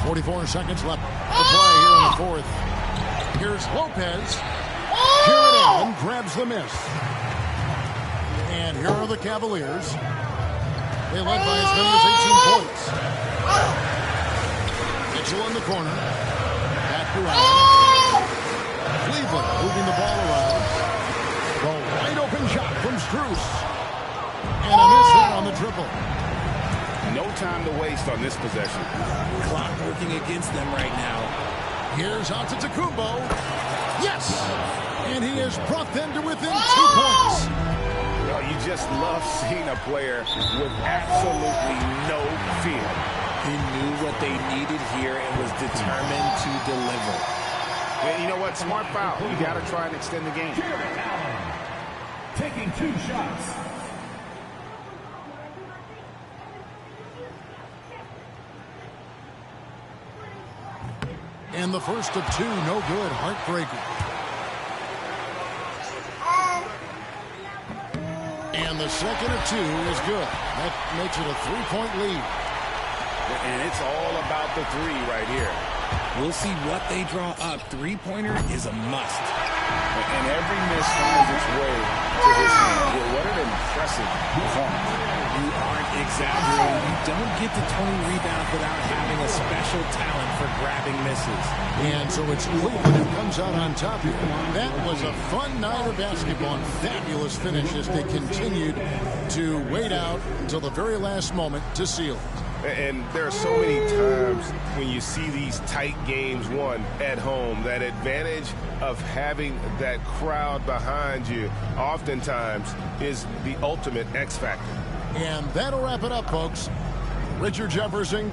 .44 seconds left to play here in the fourth. Here's Lopez. Jared Allen grabs the miss. And here are the Cavaliers. They led by as many as 18 points. Mitchell in the corner. Back to Allen. Cleveland moving the ball around. The wide open shot from Strus. And a miss here on the triple. No time to waste on this possession. Clock working against them right now. Here's Antetokounmpo. Yes! And he has brought them to within 2 points. Well, you just love seeing a player with absolutely no fear. He knew what they needed here and was determined to deliver. Yeah, you know what? Smart foul. You got to try and extend the game. Taking 2 shots. And the first of two, no good, heartbreaker. And the second of two is good. That makes it a 3-point lead. And it's all about the three right here. We'll see what they draw up. Three-pointer is a must. And every miss finds its way to his hand. Well, what an impressive performance. You aren't exaggerating. You don't get to 20 rebounds without having a special talent for grabbing misses. And so it's Cleveland who comes out on top here. That was a fun night of basketball and fabulous finish as they continued to wait out until the very last moment to seal it. And there are so many times when you see these tight games won at home, that advantage of having that crowd behind you oftentimes is the ultimate X factor. And that'll wrap it up, folks. Richard Jefferson.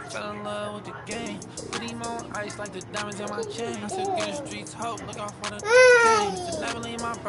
Fell in love with the game. Put him on ice like the diamonds in my chain. I said, get the streets hope. Look out for the game. Never leave my brother.